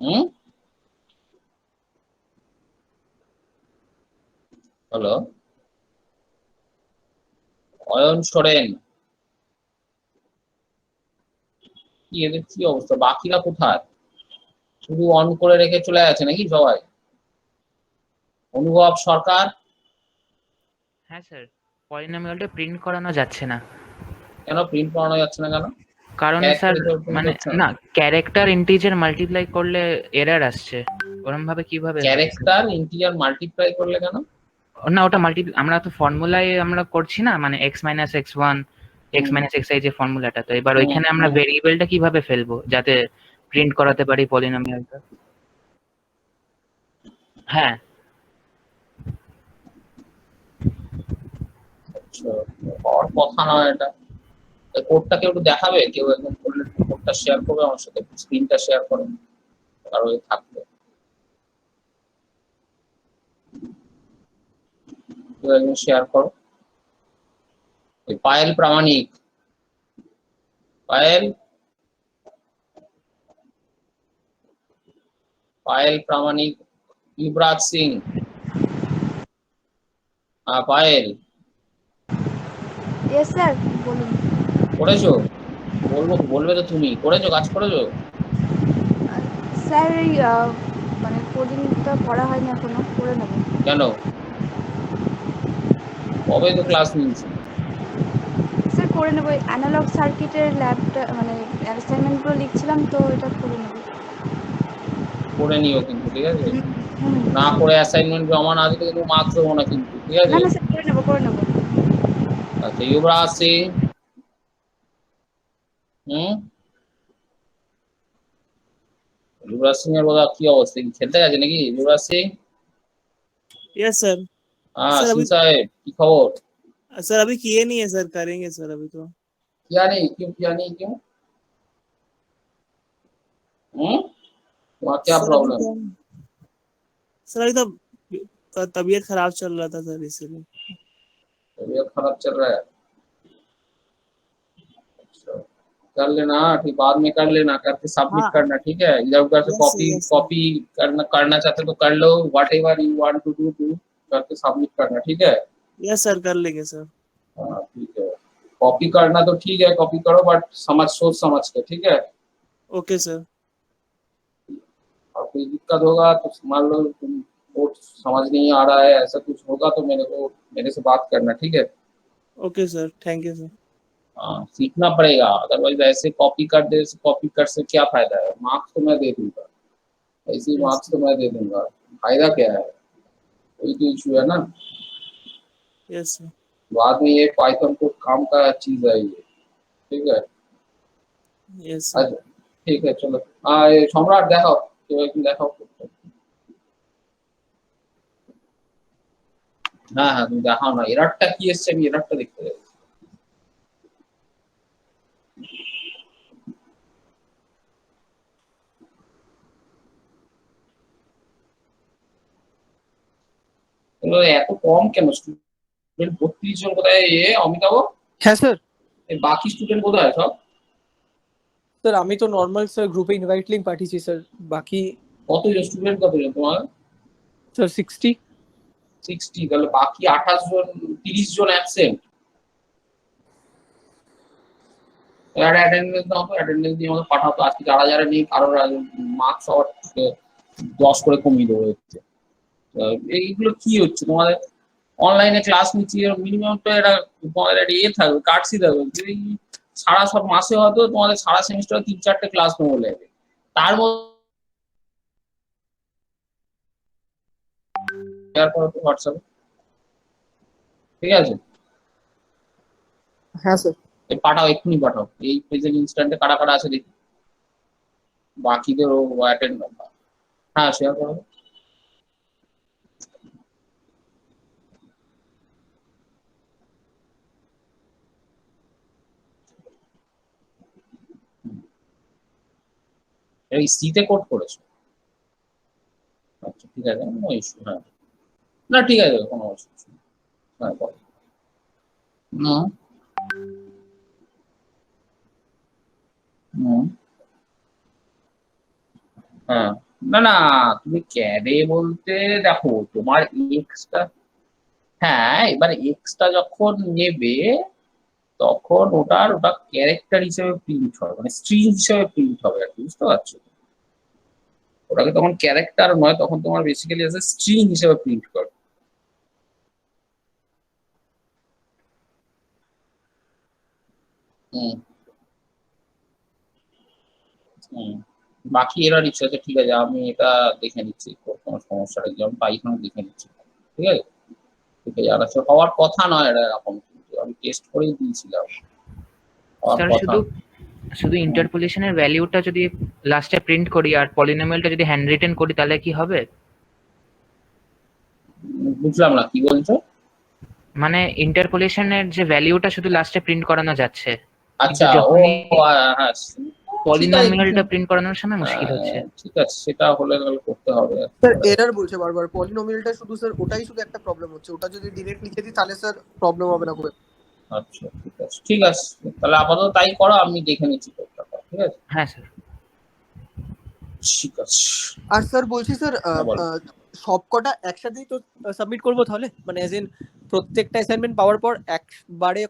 হুম, hello, Ayan Soren, কি এদের কি অবস্থা? বাকিরা কোথায়? শুধু অন করে রেখে চলে আছে নাকি সবাই? অনুভব সরকার, হ্যাঁ স্যার, পলিনোমিয়ালটা প্রিন্ট করানো যাচ্ছে না। কেন প্রিন্ট করানো যাচ্ছে না কেন? কারণ স্যার, ক্যারেক্টার হিসেবে প্রিন্ট মানে হচ্ছে না? না, ক্যারেক্টার ইন্টিজার মাল্টিপ্লাই করলে এরর আসছে। ওরম ভাবে কিভাবে হবে স্যার? ক্যারেক্টার ইন্টিজার মাল্টিপ্লাই করলে কেন? না, ওটা আমরা তো ফর্মুলায় আমরা করছি না, মানে x minus x one, x hmm, minus x I যে ফর্মুলাটা, তো এবার হুম, ওইখানে আমরা হুম। ভেরিয়েবলটা কিভাবে ফেলবো যাতে প্রিন্ট করাতে পারি পলিনোমিয়ালটা? হ্যাঁ। আচ্ছা, হওয়ার কথা নয় এটা। কোডটা কেউ একটু দেখাবে, কেউ একদম করলে কোডটা শেয়ার করবে আমার সাথে, স্ক্রিনটা শেয়ার করো, কারো থাকবে, কেউ একদম শেয়ার করো। ওই পায়েল প্রামাণিক, পায়েল, পায়েল প্রামাণিক, युवराज সিং, পায়েল, ইয়েস স্যার, বলুন। করেছো? বলবো, বলবে তো তুমি, করেছো, কাজ করেছো? স্যার এই মানে কোডিংটা করা হয়নি এখনো, করে নেব। কেন? কবে তো ক্লাস নিয়েছি? স্যার করে নেব, ওই অ্যানালগ সার্কিটের ল্যাবটা মানে অ্যাসাইনমেন্টগুলো লিখছিলাম তো, এটা করে নেব। করে নিও কিন্তু, ঠিক আছে? হুম। না করে অ্যাসাইনমেন্ট জমা না দিলে কিন্তু মার্কস দেবো না কিন্তু, ঠিক না আছে? না স্যার, করে নেব করে নেব। আচ্ছা, युवराज সিং, হুম, युवराज সিং এর বোধহয় কি অবস্থা, কি খেলতে গেছে নাকি युवराज সিং? Yes sir. হ্যাঁ, सर সিং अभी সাহেব, কি খবর? सर अभी किए नहीं है सर, करेंगे सर अभी तो। किया नहीं क्यों? किया नहीं क्यों? वहाँ क्या सर अभी प्रॉब्लम? तो सर अभी तो तबीयत खराब चल रहा था सर, इसलिए। तबीयत खराब चल रहा है? अच्छा, कर लेना, ठीक, बाद में कर लेना, करके सबमिट हाँ। करना, ठीक है? इधर उधर से yes copy yes sir. Copy करना करना चाहते तो कर लो, whatever you want to do do, करके सबमिट करना, ठीक है? यस सर, कर लेंगे सर। हाँ ठीक है। कॉपी करना तो ठीक है, कॉपी करो, बट समझ, सोच समझ के, ठीक है? Okay sir. और कोई दिक्कत होगा तो मान लो तुम कोड समझ नहीं आ रहा है, ऐसा कुछ होगा तो मेरे से बात करना, ठीक है? Okay sir, thank you sir. हाँ, सीखना पड़ेगा, अदरवाइज ऐसे कॉपी कर से क्या फायदा है? मार्क्स तो मैं दे दूंगा, ऐसे ही यस मार्क्स तो मैं दे दूंगा, फायदा क्या है? वही तो इशू है ना। Yes sir. बाद में ये पाइथन को काम का चीज है ये, ठीक है? Yes sir. अच्छा, ঠিক আছে, চলো। এই সম্রাট দেখাও, কেউ একদিন দেখাও। হ্যাঁ হ্যাঁ, তুমি দেখাও না, এররটা কি এসছে, আমি এররটা দেখতে চাই। এগুলো এত কম কেন স্টুডেন্ট? 32 জন কোথায়? অমিতাভ, হ্যাঁ স্যার। বাকি স্টুডেন্ট কোথায় সব? স্যার আমি তো নর্মাল স্যার গ্রুপে ইনভাইট লিঙ্ক পাঠিয়েছি স্যার। বাকি কতজন স্টুডেন্ট, কতজন তোমার? স্যার 60। 60? তাহলে বাকি 28 জন, 30 জন অ্যাবসেন্ট। অ্যাটেন্ডেন্স দাও তো, অ্যাটেন্ডেন্স দিয়ে আমাকে পাঠাও তো, আজকে যারা যারা নেই কারোর মার্কস সবার 10 করে কমিয়ে দেবো হচ্ছে। এইগুলো কি হচ্ছে তোমাদের? অনলাইনে ক্লাস নিচ্ছি, মিনিমাম তো এটা তোমাদের একটা ইয়ে থাকবে, কাটছি থাকবে। এই সারা সব মাসে হয়তো তোমাদের সারা সেমিস্টার 3-4টে ক্লাস নেবো লাগবে, তার মধ্যে শেয়ার করো তো হোয়াটসঅ্যাপে, ঠিক আছে? হ্যাঁ স্যার। এই পাঠাও, এক্ষুনি পাঠাও, এই প্রেজেন্ট ইনস্ট্যান্টে কারা কারা আছে দেখি, বাকিদেরও অ্যাটেন্ড। হ্যাঁ, শেয়ার করো। এই সিতে কোড করেছো? আচ্ছা ঠিক আছে, নো ইস্যু, হ্যাঁ। না ঠিক আছে, কোনো অসুবিধা নেই। হ্যাঁ বলো। হুম, হুম, হ্যাঁ না না, তুমি ক্যারে বলতে দেখো তোমার এক্সটা, হ্যাঁ এবার এক্সটা যখন নেবে তখন ওটা ক্যারেক্টার হিসেবে প্রিন্ট হবে, মানে স্ট্রিং হিসেবে প্রিন্ট হবে আর কি, বুঝতে পারছো? ওটাকে তখন ক্যারেক্টার নয়, তখন তোমার বেসিক্যালি এজ স্ট্রিং হিসেবে প্রিন্ট করে। হুম হুম। বাকি এরা ইচ্ছা আছে, ঠিক আছে আমি এটা দেখে নিচ্ছি, কোনো সমস্যাটা কি আমি পাইথন দেখে নিচ্ছি, ঠিক আছে? ঠিক আছে, আর আসলে হওয়ার কথা নয় এটা এরকম, কিন্তু আমি টেস্ট করেই দিয়েছিলাম, হওয়ার স্যার কথা। শুধু শুধু ইন্টারপোলেশনের ভ্যালুটা যদি লাস্টে প্রিন্ট করি আর পলিনোমিয়ালটা যদি হ্যান্ড রিটেন করি তাহলে কি হবে? বুঝলাম না কি বলছো। মানে ইন্টারপোলেশনের যে ভ্যালুটা শুধু লাস্টে প্রিন্ট করানো যাচ্ছে, কিন্তু আচ্ছা ও, যখনই হ্যাঁ ঠিক আছে পলিনোমিয়ালটা প্রিন্ট করানোর সময় মুশকিল হচ্ছে। ঠিক আছে, সেটা হলে তাহলে করতে হবে। স্যার এরর বলছে বারবার পলিনোমিয়ালটা, শুধু স্যার ওটাই শুধু একটা প্রবলেম হচ্ছে, ওটা যদি ডিরেক্ট লিখে দিই তাহলে স্যার প্রবলেম হবে না খুব একটা। আচ্ছা ঠিক আছে, ঠিক আছে, তাহলে আপাতত তাই করো, আমি দেখে নিচ্ছি কোডটা, ঠিক আছে? হ্যাঁ স্যার। ঠিক আছে। আর স্যার বলছি স্যার হ্যাঁ, বলো। সবকটা একসাথেই তো সাবমিট করবো তাহলে, মানে এজ ইন প্রত্যেকটা অ্যাসাইনমেন্ট পাওয়ার পর একবারে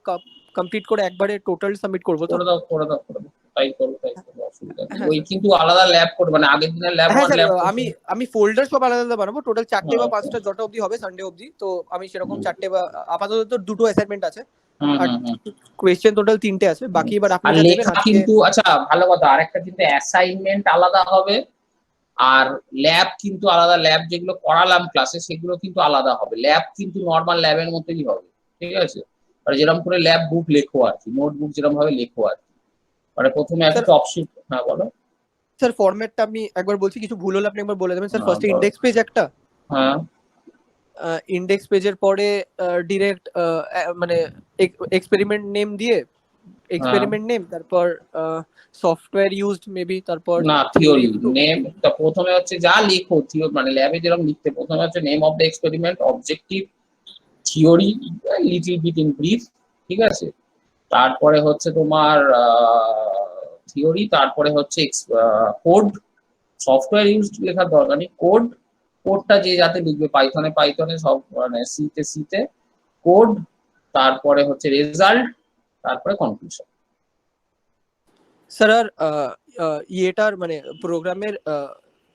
কমপ্লিট করে একবারে টোটাল সাবমিট করবো তো? করে দাও করে দাও করে দাও, তাই করো তাই করো, অসুবিধা নেই। হ্যাঁ ওই স্যার। কিন্তু আলাদা ল্যাব করবে, মানে আগের দিনের ল্যাব হ্যাঁ 1 স্যার, ল্যাব আমি 2। আমি ফোল্ডার সব আলাদা আলাদা বানাবো, টোটাল 4টে বা হ্যাঁ, 5টা যত অবধি হবে সানডে অবধি, তো আমি সেরকম হুম 4টে বা আপাতত তো 2টো অ্যাসাইনমেন্ট আছে, হুম আর হুম হুম। কোয়েশ্চেন টোটাল 3টে আছে, বাকি এবার আপনি আর যা দেবেন লেখা আজকে। কিন্তু, আচ্ছা ভালো কথা, আরেকটা কিন্তু অ্যাসাইনমেন্ট আলাদা হবে, আর ল্যাব কিন্তু আলাদা, ল্যাব যেগুলো করালাম ক্লাসে সেগুলো কিন্তু আলাদা হবে, ল্যাব কিন্তু নর্মাল ল্যাবের মতোই হবে, ঠিক আছে? আর যেরকম করে ল্যাব বুক লেখো আর কি, নোটবুক যেরকম ভাবে লেখো আর কি, মানে প্রথমে একটা স্যার টপশিট, হ্যাঁ বলো। স্যার ফরম্যাটটা আমি একবার বলছি, কিছু ভুল হলে আপনি একবার বলে দেবেন স্যার। হ্যাঁ ফার্স্টে বলো। ইন্ডেক্স পেজ একটা, হ্যাঁ ইন্ডেক্স পেজের পরে ডিরেক্ট মানে এক্সপেরিমেন্ট নেম দিয়ে, হ্যাঁ। এক্সপেরিমেন্ট নেম, তারপর সফটওয়্যার ইউজড মেবি, তারপর না থিওরি থিওরি নেম, প্রথমে হচ্ছে যা লিখো থিওরি, মানে ল্যাবে যেরকম লিখতে, প্রথমে হচ্ছে name of the experiment, objective, theory, little bit in brief, ঠিক আছে? তারপরে হচ্ছে তোমার থিওরি, তারপরে হচ্ছে কোড, সফটওয়্যার ইউজ লেখার দরকার নেই, কোড, কোডটা যে যাতে লিখবে, পাইথনে পাইথনে, সব মানে সিতে সিতে কোড, তারপরে হচ্ছে রেজাল্ট, তারপরে কনক্লুশন। স্যার। আর ইয়েটার মানে প্রোগ্রামের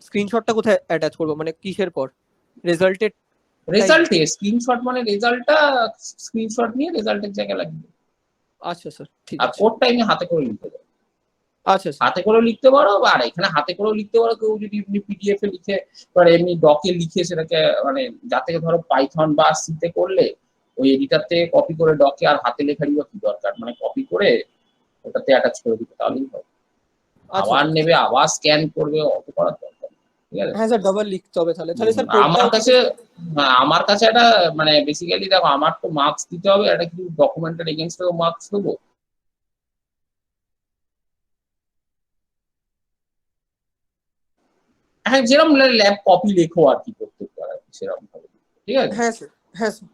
স্ক্রিনশটটা কোথায় অ্যাটাচ করবো, মানে কিসের পর? রেজাল্টের রেজাল্টে স্ক্রিনশট, মানে রেজাল্টটা স্ক্রিনশট নিয়ে রেজাল্টের জায়গায় লাগবে, আচ্ছা স্যার, ঠিক আর আছে। কোডটা এমনি হাতে করে লিখতে পারো, আচ্ছা স্যার। হাতে করেও লিখতে পারো, আর এখানে হাতে করেও লিখতে পারো, কেউ যদি এমনি পিডিএফ এ লিখে, এবার এমনি ডকে লিখে সেটাকে, মানে যাতে ধরো পাইথন বা সিতে করলে ওই এডিটার থেকে কপি করে ডকে, আর হাতে লেখারই বা কি দরকার, মানে কপি করে ওটাতে অ্যাটাচ করে দিতে তাহলেই হবে। আচ্ছা আবার স্যার। নেবে, আবার স্ক্যান করবে, অত করার দরকার নেই, ঠিক আছে? হ্যাঁ স্যার, ডাবল লিখতে হবে তাহলে। তাহলে স্যার কোডটা আমার কিছু। কাছে, হ্যাঁ আমার কাছে একটা, মানে বেসিক্যালি দেখো আমার তো মার্কস দিতে হবে, একটা কিছু ডকুমেন্টের এগেনস্ট মার্কস দেবো। হ্যাঁ যেরকম ল্যাব কপি লেখো আর কি প্রত্যেকবার আর কি, সেরকম ভাবে, ঠিক আছে? হ্যাঁ স্যার। হ্যাঁ স্যার।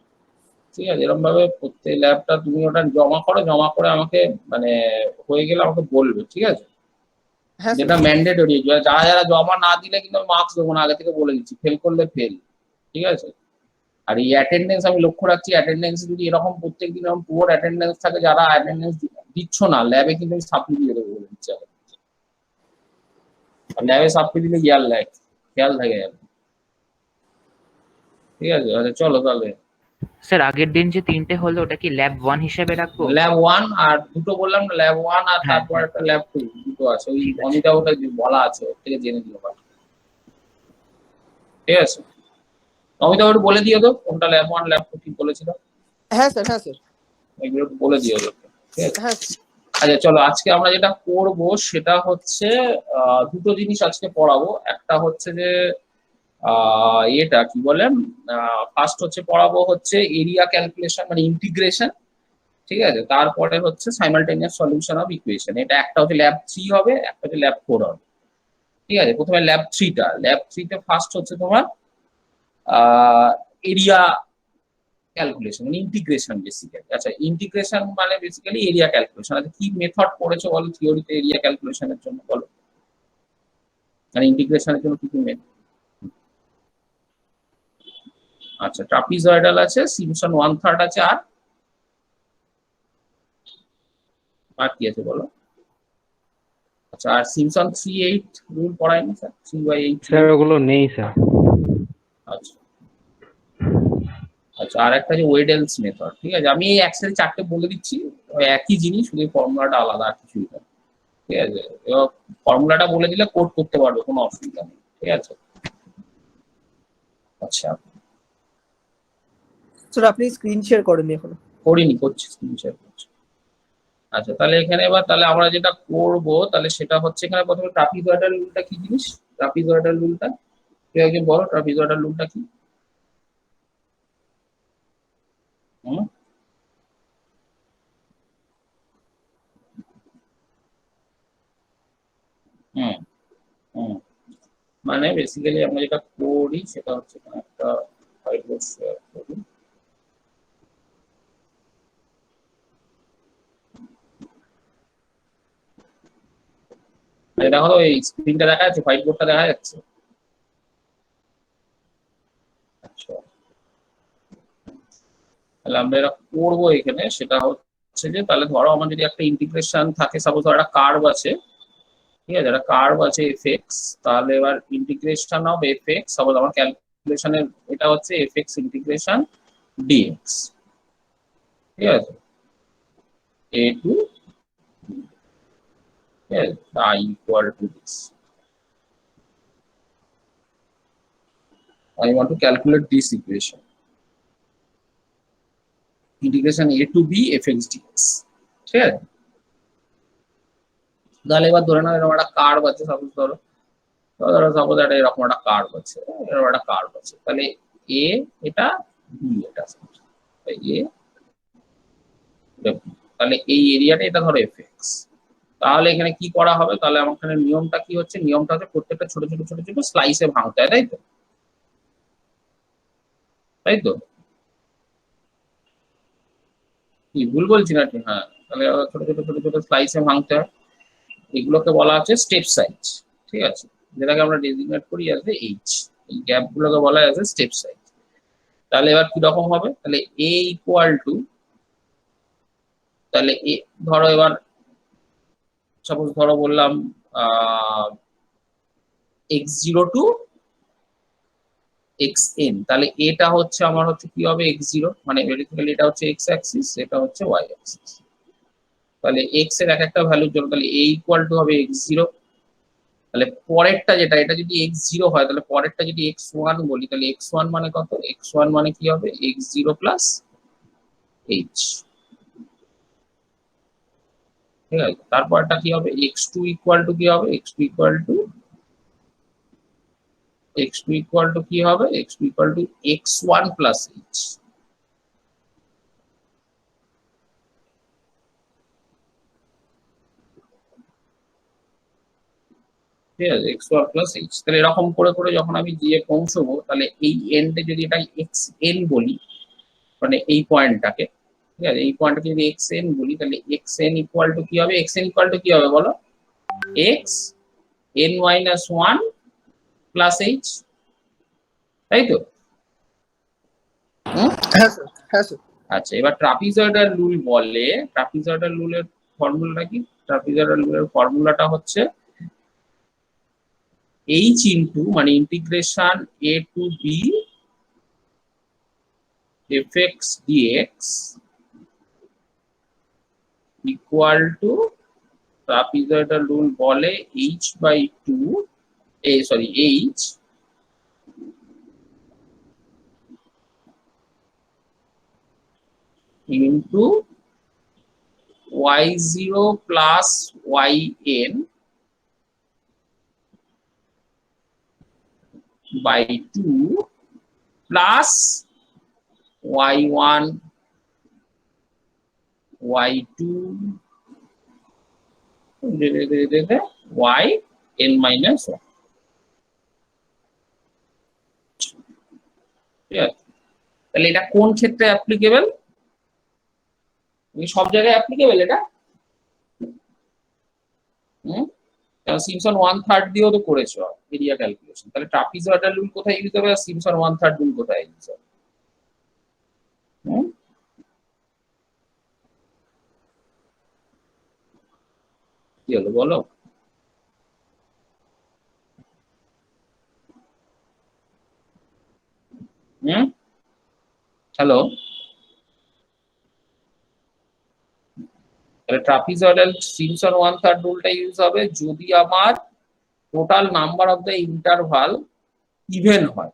ঠিক আছে, এরকম ভাবে প্রত্যেক ল্যাবটা তুমি ওটা জমা করো, জমা করে আমাকে, মানে হয়ে গেলে আমাকে বলবে, ঠিক আছে? হ্যাঁ স্যার। যেটা ম্যান্ডেটরি, যারা যারা জমা না দিলে কিন্তু মার্কস দেবো না, আগে থেকে বলে দিচ্ছি, ফেল করলে ফেল, ঠিক আছে? আর এই অ্যাটেন্ডেন্স আমি লক্ষ্য রাখছি, অ্যাটেন্ডেন্স যদি এরকম প্রত্যেকদিন এরকম পুয়ার অ্যাটেন্ডেন্স থাকে, যারা অ্যাটেন্ডেন্স দিচ্ছ না ল্যাবে কিন্তু আমি সাপ্লি দিয়ে দেবো বলে দিচ্ছি আগে। আর ল্যাবে সাপ্লি দিলে ইয়ার লাগে, খেয়াল থাকে যাবে, ঠিক আছে? আচ্ছা চলো তাহলে, স্যার আগের দিন যে 3টে হলো ওটা কি ল্যাব 1 হিসেবে রাখবো? ল্যাব 1 আর দুটো বললাম না, ল্যাব 1 আর হ্যাঁ তারপর একটা ল্যাব 2, দুটো আছে, ওই ঠিক আছে। অমিতা ওটা বলা আছে, ওর থেকে জেনে দিও, ঠিক আছে? অমিতা ওটা বলে দিও তো, কোনটা ল্যাব 1 ল্যাব 2 ঠিক বলেছিল, হ্যাঁ স্যার। হ্যাঁ স্যার। এগুলো একটু বলে দিও ওদেরকে, ঠিক আছে? হ্যাঁ। আচ্ছা চলো, আজকে আমরা যেটা করব সেটা হচ্ছে দুটো জিনিস আজকে পড়াবো, একটা হচ্ছে যে এটা কি বলেন, ফার্স্ট হচ্ছে পড়াবো হচ্ছে এরিয়া ক্যালকুলেশন, মানে ইন্টিগ্রেশন, ঠিক আছে? তারপরে হচ্ছে সাইমালটেনিয়াস সলিউশন অফ ইকুয়েশন, এটা একটা হচ্ছে ল্যাব 3 হবে, একটা হচ্ছে ল্যাব 4 হবে, ঠিক আছে? প্রথমে ল্যাব 3টা, ল্যাব 3তে ফার্স্ট হচ্ছে তোমার এরিয়া ক্যালকুলেশন, মানে ইন্টিগ্রেশন বেসিক্যালি। আচ্ছা ইন্টিগ্রেশন মানে বেসিক্যালি এরিয়া ক্যালকুলেশন। আচ্ছা কি মেথড পড়েছো বলো থিওরিতে এরিয়া ক্যালকুলেশনের জন্য, বলো? মানে ইন্টিগ্রেশনের জন্য কি কি মেথড? আচ্ছা, ট্রাপিজয়েডাল আছে, সিমসন 1/3 আছে, আর কি আছে বলো? আচ্ছা, আর সিমসন 3/8 রুল পড়ায়নি স্যার? 3/8 স্যার ওগুলো নেই স্যার। আচ্ছা আচ্ছা, আর একটা যে ওয়েডেলস মেথড, ঠিক আছে, আমি এই একসাথে 4টে বলে দিচ্ছি, ওই একই জিনিস, শুধু ফর্মুলাটা আলাদা, আর কিছুই না, ঠিক আছে? এবার ফর্মুলাটা বলে দিলে কোড করতে পারবে, কোনো অসুবিধা নেই, ঠিক আছে? আচ্ছা, স্যার আপনি স্ক্রিন শেয়ার করেননি এখনো। করিনি, করছি, স্ক্রিন শেয়ার করছি। আচ্ছা, তাহলে এখানে এবার তাহলে আমরা যেটা করব তাহলে সেটা হচ্ছে, এখানে প্রথমে ট্রাপিজয়েডাল রুলটা কি জিনিস? ট্রাপিজয়েডাল রুলটা কেউ একজন বলো, ট্রাপিজয়েডাল রুলটা কি? হুম হুম হুম মানে বেসিক্যালি আমরা যেটা করি সেটা হচ্ছে এখানে একটা হোয়াইট বোর্ড শেয়ার করি। দেখো এই স্ক্রিনটা দেখা যাচ্ছে, হোয়াইট বোর্ডটা দেখা যাচ্ছে? আচ্ছা, তাহলে আমরা এটা করবো এখানে, সেটা হচ্ছে যে তাহলে ধরো আমার যদি একটা ইন্টিগ্রেশন থাকে, সাপোজ ধরো একটা কার্ভ আছে, ঠিক আছে, একটা কার্ভ আছে এফএক্স, তাহলে এবার ইন্টিগ্রেশন অফ এফএক্স, সাপোজ আমার ক্যালকুলেশনের এটা হচ্ছে এফএক্স ইন্টিগ্রেশন ডিএক্স, ঠিক আছে, এ two, I equal to this. I want to calculate this equation. Integration a to b fx dx. ঠিক আছে? তাহলে এবার ধরে নাও এরকম একটা কার্ভ আছে, সাপোজ ধরো সাপোজ একটা এরকম একটা কার্ভ আছে, এরকম একটা কার্ভ আছে, তাহলে এ এটা, বি এটা, এ, তাহলে এই এরিয়াটা এটা ধরো এফএক্স। তাহলে এখানে কি করা হবে? তাহলে আমার এখানে নিয়মটা কি হচ্ছে? নিয়মটা হচ্ছে প্রত্যেকটা ছোট ছোট ছোট ছোট স্লাইসে ভাঙতে হয়, তাই তো? তাই তো? কি ভুল বলছি নাকি? হ্যাঁ, তাহলে ছোট ছোট ছোট ছোট স্লাইসে ভাঙতে হয়, এগুলোকে বলা হচ্ছে স্টেপ সাইজ, ঠিক আছে, যেটাকে আমরা ডেজিগনেট করি অ্যাজ এইচ। এই গ্যাপ গুলোকে বলা হয় স্টেপ সাইজ। তাহলে এবার কি রকম হবে? তাহলে এ ইকুয়াল টু, তাহলে এ ধরো এবার সাপোজ ধরো বললাম x0 টু xn, তাহলে এটা হচ্ছে আমার হচ্ছে কি হবে? x0, মানে বেসিক্যালি এটা হচ্ছে x অ্যাক্সিস, এটা হচ্ছে y অ্যাক্সিস। তাহলে x এর এক একটা ভ্যালুর জন্য তাহলে a ইকুয়াল টু হবে x0, তাহলে পরেরটা যেটা, এটা যদি x0 হয় তাহলে পরেরটা যদি x1 বলি, তাহলে x1 মানে কত? x1 মানে কি হবে? x0 প্লাস h, ঠিক আছে। তারপরটা কি হবে? x2 ইকুয়াল টু কি হবে? x2 ইকুয়াল টু কি হবে? x2 equal to x1 plus h, ঠিক আছে, x1 প্লাস h। তাহলে এরকম করে করে যখন আমি দিয়ে পৌঁছবো, তাহলে এই এন্ডে যদি এটা xn বলি, মানে এই পয়েন্টটাকে, ঠিক আছে, এই পয়েন্টটাকে যদি xn বলি, তাহলে xn ইকুয়াল টু কি হবে? xn ইকুয়াল টু কি হবে বলো? x n minus 1 plus h, তাই তো? হ্যাঁ স্যার, হ্যাঁ স্যার। আচ্ছা, এবার ট্রাপিজয়েডাল রুল বলে, ট্রাপিজয়েডাল রুলের ফর্মুলাটা কি? ট্রাপিজয়েডাল রুলের ফর্মুলাটা হচ্ছে h ইন্টু, মানে integration a to b fx dx equal to, trapezoidal rule বলে h/2, h into y0 plus yn by 2 plus y1 y2 yn minus 1, ঠিক আছে। তাহলে এটা কোন ক্ষেত্রে অ্যাপ্লিকেবল? সব জায়গায় অ্যাপ্লিকেবল এটা? সিম্পসন 1/3 দিয়েও তো করেছো এরিয়া ক্যালকুলেশন, তাহলে ট্রাপিজয়েডাল রুল কোথায় ইউজ হবে আর সিম্পসন 1/3 রুল কোথায় ইউজ হবে? কি হলো বলো? হ্যালো, তাহলে ট্রাপিজয়েডাল সিম্পসন 1/3 রুলটা ইউজ হবে যদি আমার total number of the interval even হয়,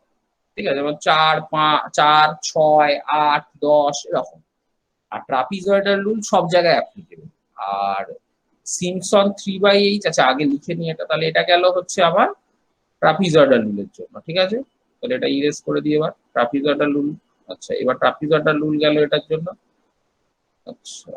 ঠিক আছে, যেমন 4, 5, 4, 6, 8, 10 এরকম। আর ট্রাপিজয়েডাল রুল সব জায়গায় অ্যাপ্লিকেবল। আর সিম্পসন 3/8, আচ্ছা আগে লিখে নিই এটা, তাহলে এটা গেল হচ্ছে আমার ট্রাপিজয়েডাল রুলের জন্য, ঠিক আছে, তাহলে এটা ইরেজ করে দিই এবার ট্রাপিজয়েডাল রুল। আচ্ছা এবার ট্রাপিজয়েডাল রুল গেল এটার জন্য। আচ্ছা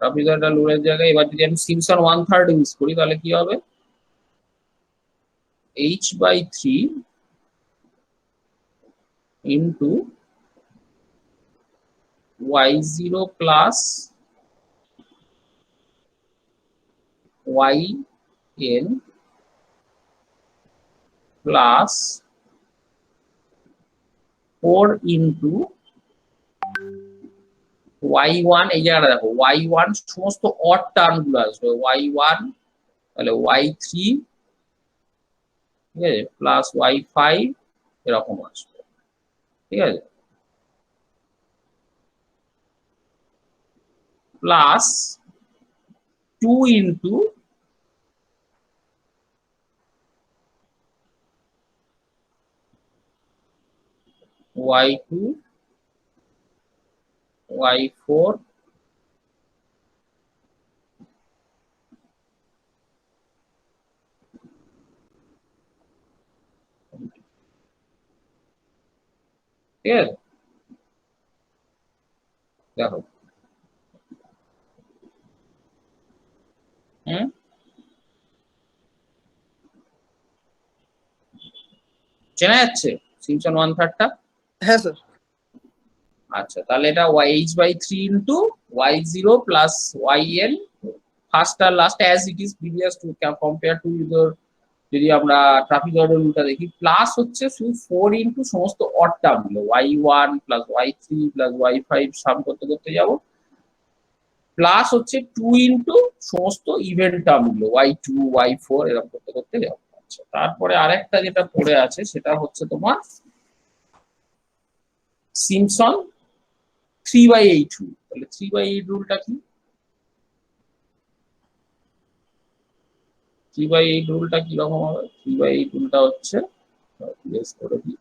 ট্রাপিজয়েডাল রুলের জায়গায় এবার যদি আমি সিম্পসন 1/3 ইউজ করি তাহলে কি হবে? h/3 into y0 plus yn plus 4 into y1, এই জায়গাটা দেখো y1 সমস্ত অড টার্ম গুলো আসবে, y1 তাহলে y3, ঠিক আছে, প্লাস y5 এরকম আসবে, ঠিক আছে, প্লাস 2 into y2, y4 ঠিক আছে, দেখো চেনা যাচ্ছে সিম্পসন 1/3টা? হ্যাঁ স্যার। আচ্ছা তাহলে এটা h/3 into y0 plus yn first আর last as it is previous to compare to your, যদি আমরা ট্রাপিজয়েডাল রুলটা দেখি, প্লাস হচ্ছে শুধু 4 ইনটু সমস্ত অড টার্ম গুলো y1 plus y3 plus y5 সাম করতে করতে যাব, প্লাস হচ্ছে 2 ইনটু সমস্ত ইভেন টার্ম গুলো y2 y4 এরকম করতে করতে যাব। আচ্ছা তারপরে আরেকটা যেটা পড়ে আছে সেটা হচ্ছে তোমার সিম্পসন 3/8 রুল। তাহলে 3/8 রুলটা কি? 3/8 রুলটা কিরকম হবে? 3/8 রুলটা হচ্ছে করে দিই,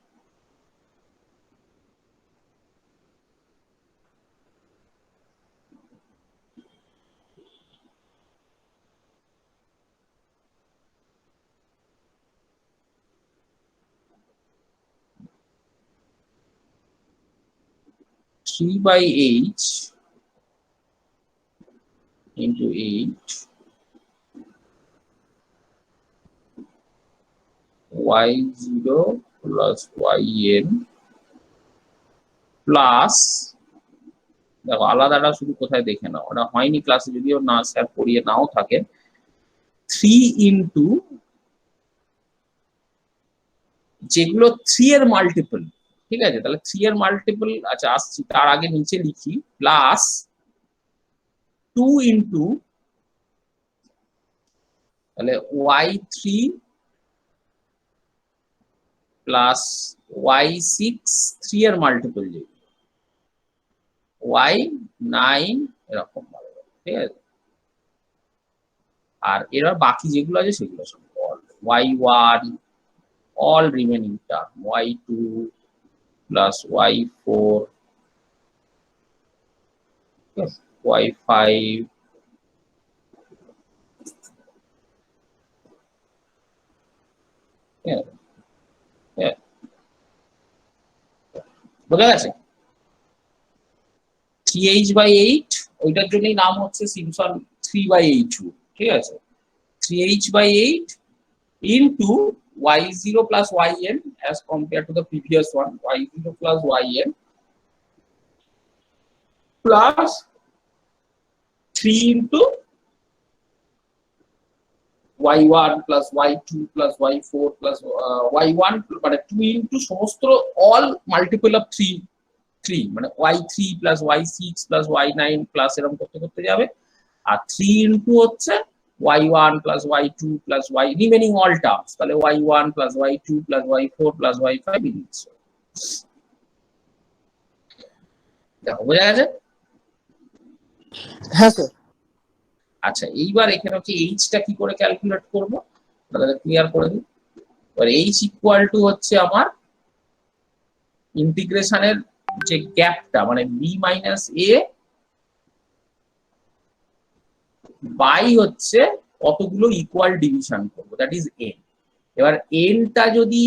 three by 8 into 8 y0 plus yn plus, দেখো আলাদাটা শুধু কোথায় দেখে নাও, ওটা হয়নি ক্লাসে যদিও না স্যার পড়িয়ে নাও থাকে, 3 ইনটু যেগুলো 3 এর মাল্টিপল, ঠিক আছে, তাহলে 3 এর মাল্টিপল, আচ্ছা আসছি তার আগে নিচে লিখি, প্লাস 2 ইনটু তাহলে y3 প্লাস y6 3 এর মাল্টিপল যেগুলো y9 এরকম ভাবে, ঠিক আছে, আর এরা বাকি যেগুলো আছে সেগুলো সব y1 all remaining term y2 plus y4 yes, y5 yeah, yeah. বোঝা গেছে? 3h/8 ওইটার জন্যই নাম হচ্ছে সিম্পসন 3/8 রুল, ঠিক আছে, 3h/8 into y0 plus yn as compared to the previous one, y0 plus yn plus 3 into y1 plus y2 plus y4 plus y1 মানে 2 into সমস্ত all multiple of 3 মানে y3 plus y6 plus y9 plus এরকম করতে করতে যাবে, আর 3 into হচ্ছে y1 plus y2 plus y remaining all terms, তাহলে y1 plus y2 plus y4 plus y5 ইত্যাদি। দেখো বোঝা গেছে? হ্যাঁ স্যার। আচ্ছা এইবার এখানে হচ্ছে h টা কি করে ক্যালকুলেট করব, তাহলে ক্লিয়ার করে দিই। এবার h ইকুয়াল টু হচ্ছে আমার ইন্টিগ্রেশনের যে গ্যাপটা মানে b মাইনাস a বাই হচ্ছে কতগুলো ইকুয়াল ডিভিশন করব, দ্যাট ইজ n। এবার n টা যদি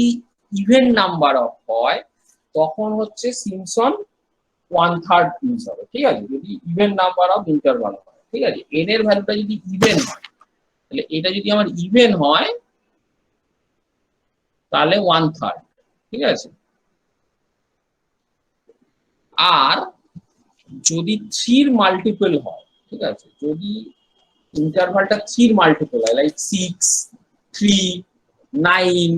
ইভেন নাম্বার অফ হয় তখন হচ্ছে সিম্পসন 1/3 ইউজ হবে, ঠিক আছে, যদি ইভেন নাম্বার অফ ইন্টারভাল হয়, ঠিক আছে। n এর ভ্যালুটা যদি ইভেন হয়, তাহলে এটা যদি আমার ইভেন হয় তাহলে 1/3, ঠিক আছে। আর যদি 3 মাল্টিপল হয়, ঠিক আছে, যদি ইন্টারভালটা 3 মাল্টিপল হয় লাইক 6, 3, 9,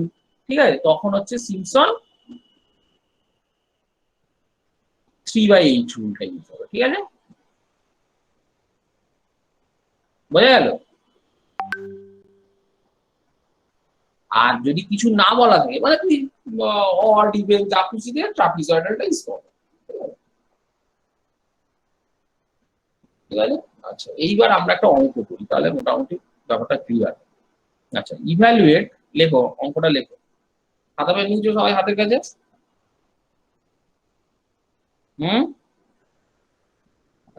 ঠিক আছে, তখন হচ্ছে সিম্পসন 3/8 রুলটা ইউজ হবে, ঠিক আছে, বোঝা গেল? আর যদি কিছু না বলা থাকে মানে তুমি অড ইভেন যা খুশি দিয়ে ট্রাপিজয়েডালটা ইউজ করবে, ঠিক আছে। আচ্ছা এইবার আমরা একটা অঙ্ক করি, তাহলে মোটামুটি ব্যাপারটা ক্লিয়ার। আচ্ছা ইভ্যালুয়েট, লেখো অঙ্কটা লেখো, খাতা পেন নিয়েছো সবাই হাতের কাছে?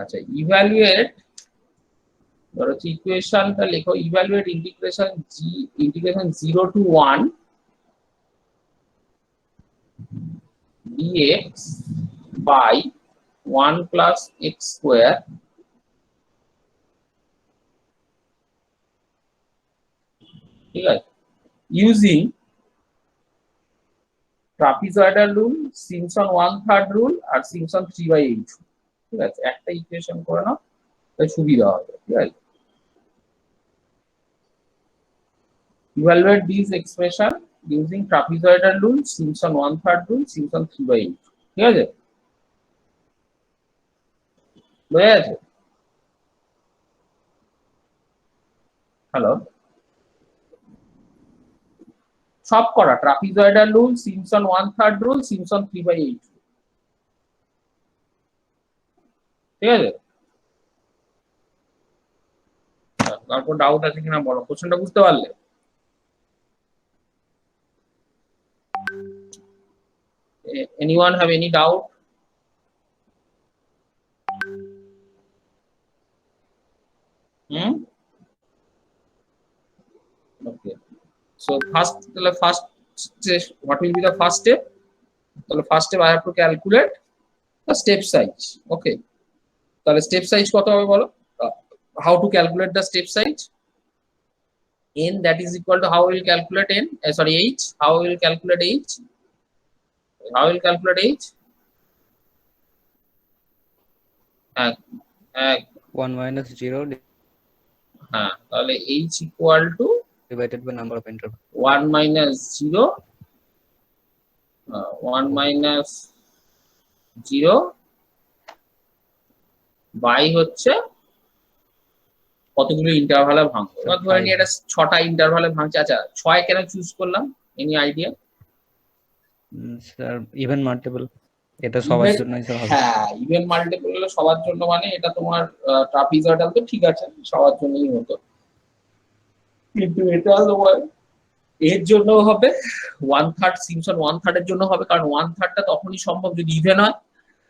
আচ্ছা ইভ্যালুয়েট, ধরো হচ্ছে ইকুয়েশনটা লেখো, evaluate integration 0 to 1 dx by 1 plus x square ঠিক আছে, using trapezoidal rule, Simpson 1/3 rule আর সিম্পসন 3/8, ঠিক আছে। একটা ইকুয়েশন করে নাও তাই সুবিধা হবে, ঠিক আছে। Evaluate these expression using trapezoidal rule, Simpson 1/3 rule, Simpson 3/8, ঠিক আছে, বোঝা গেছে? হ্যালো, সব করা trapezoidal rule, Simpson 1/3 rule, Simpson 3/8, ঠিক আছে। তারপর ডাউট আছে কিনা বলো, কোশ্চেনটা বুঝতে পারলে? Anyone have any doubt? Okay. So first what will be the first step? তাহলে first step I have to calculate the step size. Okay. তাহলে step size কত হবে বলো? How to calculate the step size? N, that is equal to, how we will calculate n? Sorry, h. How we will calculate h? How will calculate h? 1 minus 0 হ্যাঁ, তাহলে h equal to divided by number of intervals. 1 minus 0 1 minus 0 by হচ্ছে কতগুলো ইন্টারভালে ভাঙবো। এবার ধরে নিই এটা 6টা ইন্টারভালে ভাঙছে। আচ্ছা 6 কেন চুজ করলাম, any idea? Sir even multiple, এটা সবার জন্যই স্যার হবে। হ্যাঁ ইভেন মাল্টিপল হলে সবার জন্য, মানে এটা তোমার ট্রাপিজয়েডাল তো ঠিক আছে সবার জন্যই হতো, কিন্তু এটা তোমার এর জন্য হবে 1/3, সিম্পসন 1/3 এর জন্য হবে, কারণ 1/3টা তখনই সম্ভব যদি ইভেন হয়,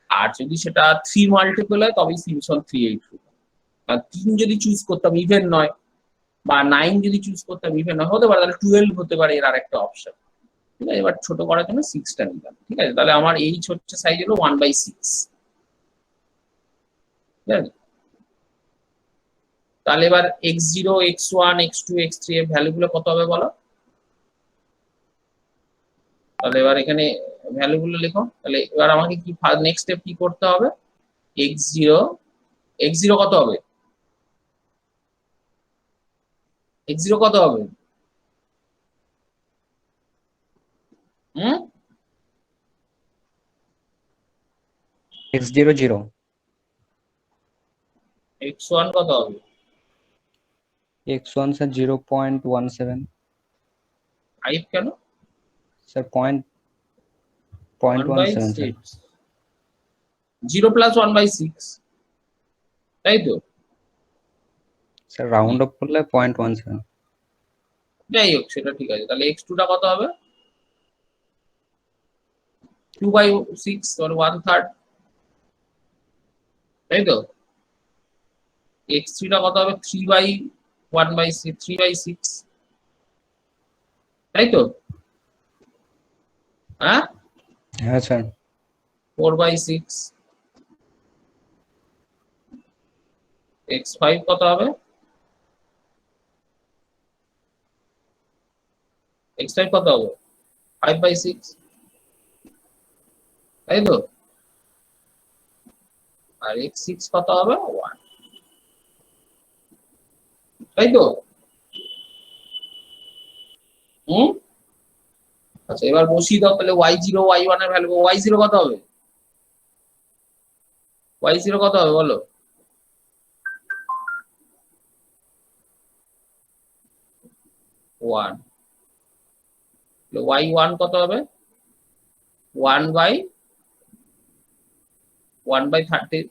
আর যদি সেটা 3 মাল্টিপল হয় তবেই সিম্পসন 3/8 হবে। আর 3 যদি চুজ করতাম ইভেন নয়, বা 9 যদি চুজ করতাম ইভেন নয়, হতে পারে তাহলে 12 হতে পারে এর আরেকটা অপশন, ঠিক আছে। এবার ছোট করার জন্য 6টা নিলাম, ঠিক আছে। তাহলে আমার এইচ হচ্ছে সাইজ হলো 1/6, ঠিক আছে। তাহলে এবার x0, x1, x2, x3 এর ভ্যালু গুলো কত হবে বলো? তাহলে এবার এখানে ভ্যালু গুলো লিখো। তাহলে এবার আমাকে কি নেক্সট স্টেপ কি করতে হবে? x0 কত হবে? x0 কত হবে? হুম, x00 x1 কত হবে? x1 স্যার 0.17 5 কেন? Sir point 1 by 0.17 sir 6, 0 plus 1 by 6, তাই তো? স্যার রাউন্ড অফ করলে 0.17 যাই হোক সেটা ঠিক আছে। তাহলে x2 টা কত হবে? 2 by 6 or 1/3, তাই তো? x3 টা কত হবে? 3 by 1 by 6, 3 by 6, তাই তো? হ্যাঁ, হ্যাঁ স্যার 4 by 6, x5 কত হবে? x5 কত হবে? 5 by 6, তাই তো? আর x6 কত হবে? 1, তাই তো? হুম, আচ্ছা এবার বসিয়ে দাও তাহলে y0 y1 এর ভ্যালু। y0 কত হবে? y0 কত হবে বলো? ওয়ান। y1 কত হবে? 1 by 30,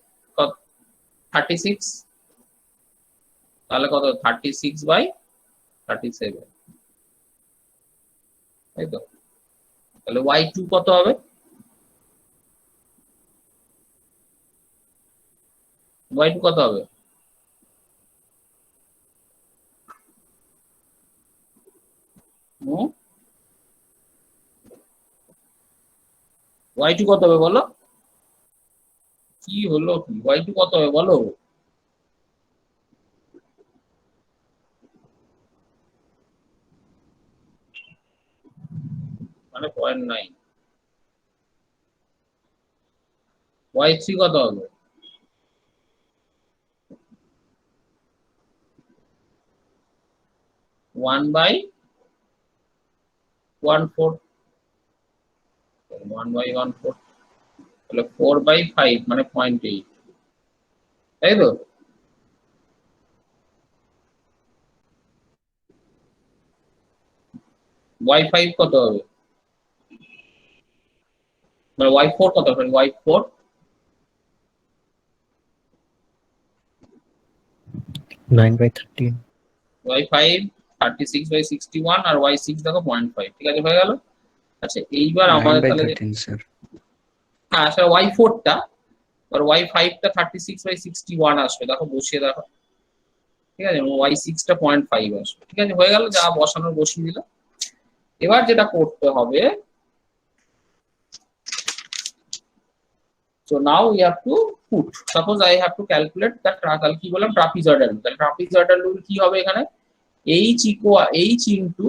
36, তাহলে কত? 36 by 37, তাই তো? তাহলে y2 কত হবে? y2 কত হবে? হুম, y2 কত হবে বলো? কি হলো কি? y2 কত হবে বলো? মানে 0.9। y3 কত হবে? 1 by 1/4, 1 by 1/4, তাহলে 4 by 5 মানে 0.8, তাই তো? y5 কত হবে? মানে y4 কত হবে? y4 9/13 y5 36 by 61 R y6 দেখো 0.5, ঠিক আছে হয়ে গেল। আচ্ছা এইবার আমাদের তাহলে 9/13 স্যার হ্যাঁ আসলে y4 টা আর y5 টা 36 by 61 আসবে, দেখো বসিয়ে দেখো, ঠিক আছে? এবং y6 টা 0.5 আসবে, ঠিক আছে হয়ে গেল, যা বসানোর বসিয়ে দিলাম। এবার যেটা করতে হবে, so now we have to put, suppose I have to calculate that, তাহলে কি বললাম? Trapezoidal rule. তাহলে ট্রাপিজয়েডাল রুল কি হবে এখানে? h ইনটু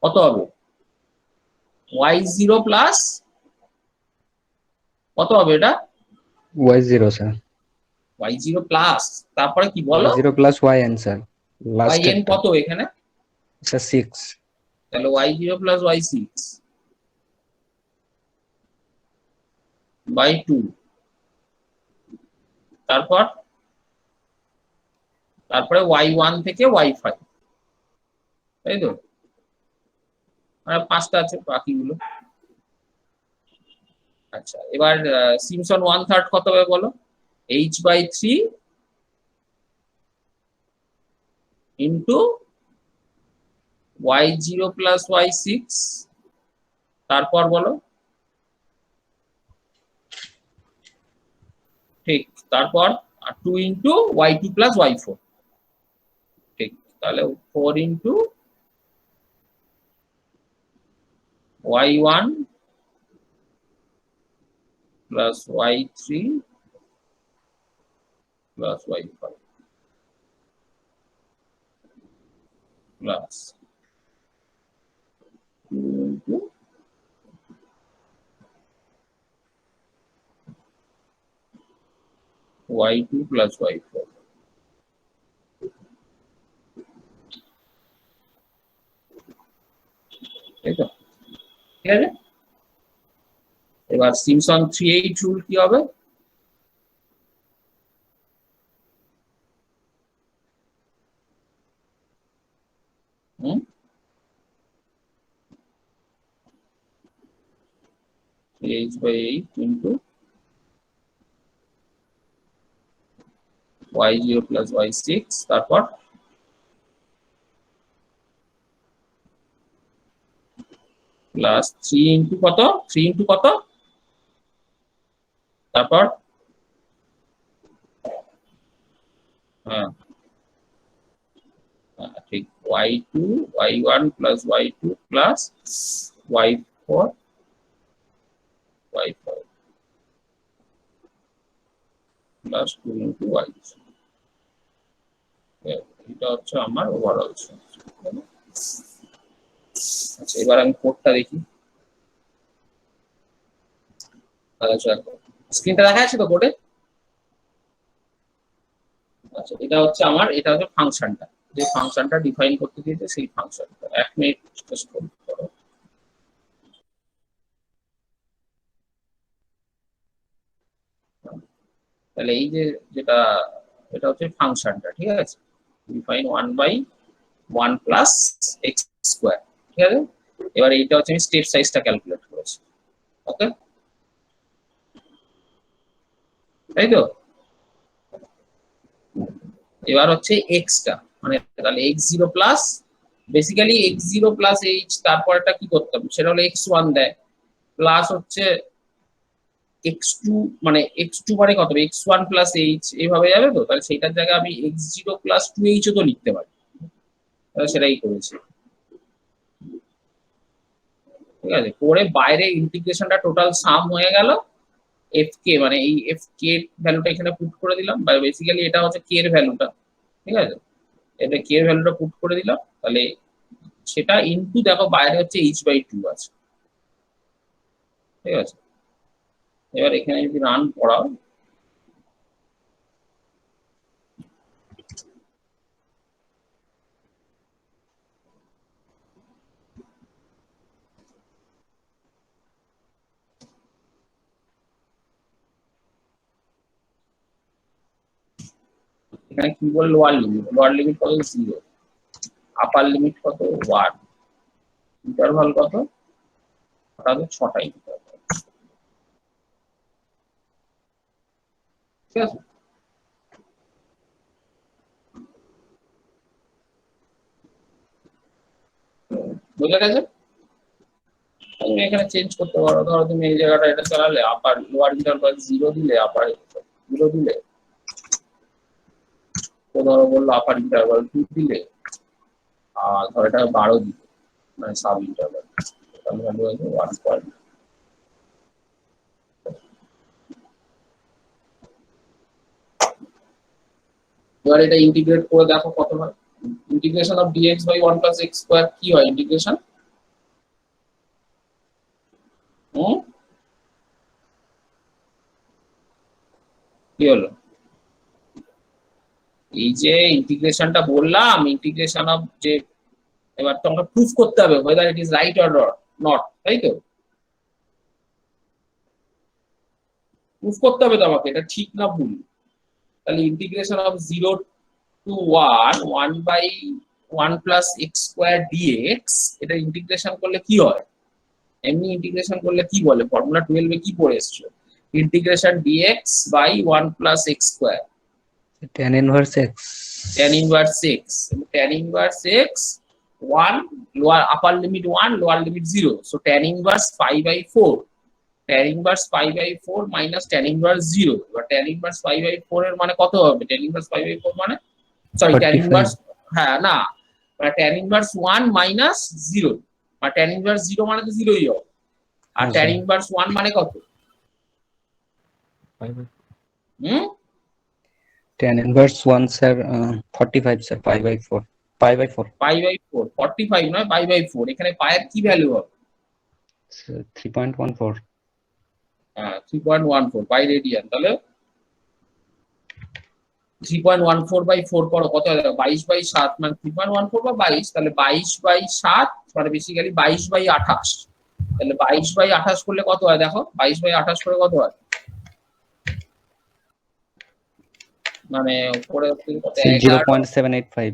কত হবে? y0 প্লাস কত হবে এটা? y0 স্যার y0 প্লাস তারপরে কি বলো? y0 plus yn sir last yn কত এখানে? স্যার 6 তাহলে y0 প্লাস y6 বাই 2, তারপর তারপরে y1 থেকে y5, তাই তো? মানে 5টা আছে বাকিগুলো। আচ্ছা এবার সিমসন 1/3 কত হবে বলো? h/3 into y0 plus y6, তারপর বলো ঠিক, তারপর 2 ইন্টু y2 প্লাস y4, ঠিক, তাহলে 4 into y1 plus y3 plus y5 plus 2 into y2 plus y4. তাই তো? ঠিক আছে, এবার সিমসন 3H রুল কি হবে? হুম, 3H by 8 into y0 plus y6, তারপর প্লাস 3 ইন্টু কত, 3 ইন্টু কত, তারপর হ্যাঁ ঠিক y2 y1 plus y2 plus y4 y5 plus 2 into y, এটা হচ্ছে আমার ওভারঅল। আচ্ছা, এবার আমি কোডটা দেখি। আচ্ছা, স্ক্রিনটা দেখা যাচ্ছে তো কোডে? আচ্ছা, এটা হচ্ছে আমার, এটা হচ্ছে ফাংশনটা, যে ফাংশনটা ডিফাইন করতে দিয়েছে সেই ফাংশনটা। 1 মিনিট জাস্ট হোল্ড করো। তাহলে এই যে যেটা, এটা হচ্ছে ফাংশনটা, ঠিক আছে, ডিফাইন 1/1 প্লাস এক্স স্কোয়ার, ঠিক আছে। এবার এইটা হচ্ছে আমি স্টেপ সাইজটা ক্যালকুলেট করেছি, ওকে, তাই তো। এবার হচ্ছে এক্সটা, মানে তাহলে x0 plus, basically x0 plus h, তারপর এটা কি করতে হবে, সেটা হলো x1 দেয়, প্লাস হচ্ছে x2, মানে x2 মানে কত হবে, x1 প্লাস h, এইভাবে যাবে তো। তাহলে সেটার জায়গায় আমি x0 প্লাস 2h ও তো লিখতে পারি, তাহলে সেটাই করেছি, ঠিক আছে। করে বাইরে ইন্টিগ্রেশনটা টোটাল সাম হয়ে গেল, এফ কে মানে এই এফ কে ভ্যালুটা এখানে পুট করে দিলাম, বা বেসিক্যালি এটা হচ্ছে কে এর ভ্যালুটা, ঠিক আছে, এটা কে এর ভ্যালুটা পুট করে দিলাম, তাহলে সেটা ইনটু দেখো বাইরে হচ্ছে h/2 আছে, ঠিক আছে। এবার এখানে যদি রান করাও, এখানে কি বল, লোয়ার লিমিট কত 0, আপার লিমিট কত 1, ইন্টারভাল কত, ওটা হচ্ছে 6টা ইন্টারভাল, ঠিক আছে। বুঝে গেছে? তুমি এখানে চেঞ্জ করতে পারো, ধরো তুমি এই জায়গাটা এটা চালালে, আপার লোয়ার ইন্টারভাল 0 দিলে, আপার 0 দিলে, তো ধরো বললো আপার ইন্টারভাল 2 দিলে, আর ধরো এটা 12 দিলে, মানে সাব ইন্টারভাল, তাহলে ভ্যালু আছে 1. এবার এটা ইন্টিগ্রেট করে দেখো কত হয়। Integration of dx by 1 plus x square কি হয় ইন্টিগ্রেশন? কি হলো? এই যে ইন্টিগ্রেশনটা বললাম, ইন্টিগ্রেশন অফ যে, এবার তোমাকে প্রুফ করতে হবে whether it is right or not, তাই তো? প্রুফ করতে হবে তোমাকে এটা ঠিক না ভুল। তাহলে integration of 0 to 1 by 1 plus x square dx, এটা ইন্টিগ্রেশন করলে কি হয়, এমনি ইন্টিগ্রেশন করলে কি বলে, ফর্মুলা 12 এ কি পড়ে এসছো, integration dx by 1 plus x square, tan inverse x, tan inverse x, tan inverse x 1, lower upper limit 1, lower limit 0, so tan inverse 5/4, tan inverse 5/4 minus tan inverse 0। এবার tan ইনভার্স 5/4 এর মানে কত হবে, tan inverse 5/4 মানে, sorry tan 45, inverse, হ্যাঁ না, মানে tan inverse 1 minus 0, আর tan inverse 0 মানে তো 0ই হবে, আর tan ইনভার্স 1 মানে কত, tan inverse 1 sir, 45 sir, 5/4, 5/4, 5/4, 45 নয় 5/4, এখানে পায়ের কি ভ্যালু হবে, 3.14. 3.14 বাই রেডিয়ান, তাহলে 3.14 বাই 4 করো, কত হয়? 22 বাই 7, মানে 3.14 বা 22, তাহলে 22 বাই 7 মানে বেসিক্যালি 22 বাই 28, তাহলে 22 বাই 28 করলে কত হয় দেখো, 22 বাই 28 করে কত হয়, মানে উপরে কত 11, 0.785.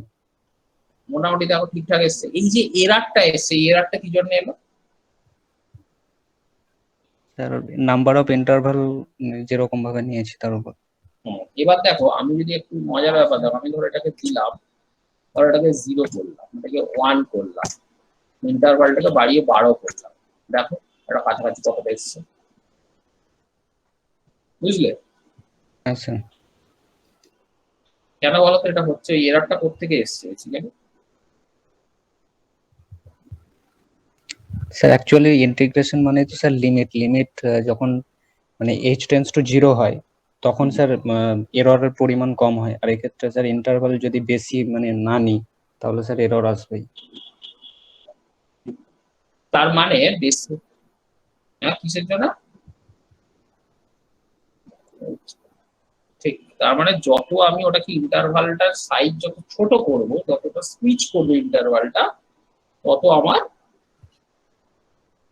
মোটামুটি দেখো ঠিকঠাক এসছে। এই যে এরারটা এসছে, এই এরারটা কি জন্য এলো? স্যার নাম্বার অফ ইন্টারভাল যেরকম ভাবে নিয়েছি তার উপর। এবার দেখো আমি যদি একটু মজার ব্যাপার দেখো, আমি ধরো এটাকে দিলাম, ধরো এটাকে 0 করলাম, এটাকে 1 করলাম, ইন্টারভালটাকে বাড়িয়ে 12 করলাম, দেখো এটা কাছাকাছি কতটা এসছে, বুঝলে? হ্যাঁ স্যার। কেন বলো তো এটা হচ্ছে? এই এরারটা কোত্থেকে এসছে বেসিক্যালি? স্যার অ্যাকচুয়ালি ইন্টিগ্রেশন মানে তো স্যার লিমিট যখন মানে h টেন্ডস টু 0 হয় তখন স্যার এররের পরিমাণ কম হয়, আর এক্ষেত্রে স্যার ইন্টারভাল যদি বেশি মানে না নিই তাহলে স্যার এরর আসবেই। তার মানে বেশি, হ্যাঁ কিসের জন্য? ঠিক, তার মানে যত আমি ওটাকে ইন্টারভালটার সাইজ যত ছোট করব, যতটা সুইচ করবো ইন্টারভালটা, তত আমার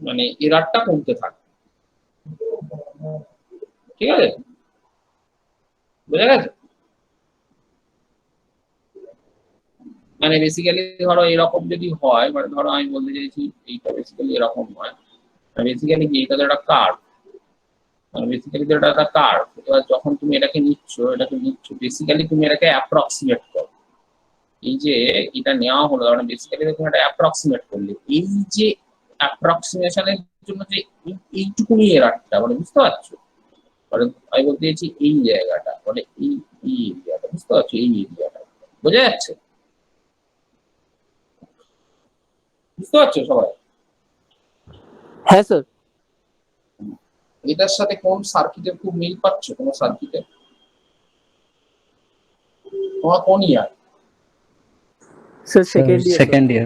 মানে এরারটা কমতে থাকবে, ঠিক আছে? বোঝা গেছে? মানে বেসিক্যালি ধরো এরকম যদি হয়, মানে ধরো আমি বলতে চাইছি এইটা বেসিক্যালি এরকম হয়, বেসিক্যালি কি এটা তো একটা কার্ভ, মানে বেসিক্যালি এটা একটা কার্ভ। এবার যখন তুমি এটাকে নিচ্ছ বেসিক্যালি তুমি এটাকে অ্যাপ্রক্সিমেট করো। এই যে এটা নেওয়া হলো, মানে বেসিক্যালি তুমি এটা অ্যাপ্রক্সিমেট করলে, এই যে অ্যাপ্রক্সিমেশনের জন্য যে এইটুকুনি এরারটা, মানে বুঝতে পারছো? মানে আমি বলতে চাইছি এই জায়গাটা, মানে এই এরিয়াটা, বুঝতে পারছো? এই এরিয়াটা বোঝা যাচ্ছে? বুঝতে পারছো সবাই? হ্যাঁ স্যার। এটার সাথে কোন সার্কিটের খুব মিল পাচ্ছ? কোন সার্কিটে? তোমার কোন year? Sir second year. Second year.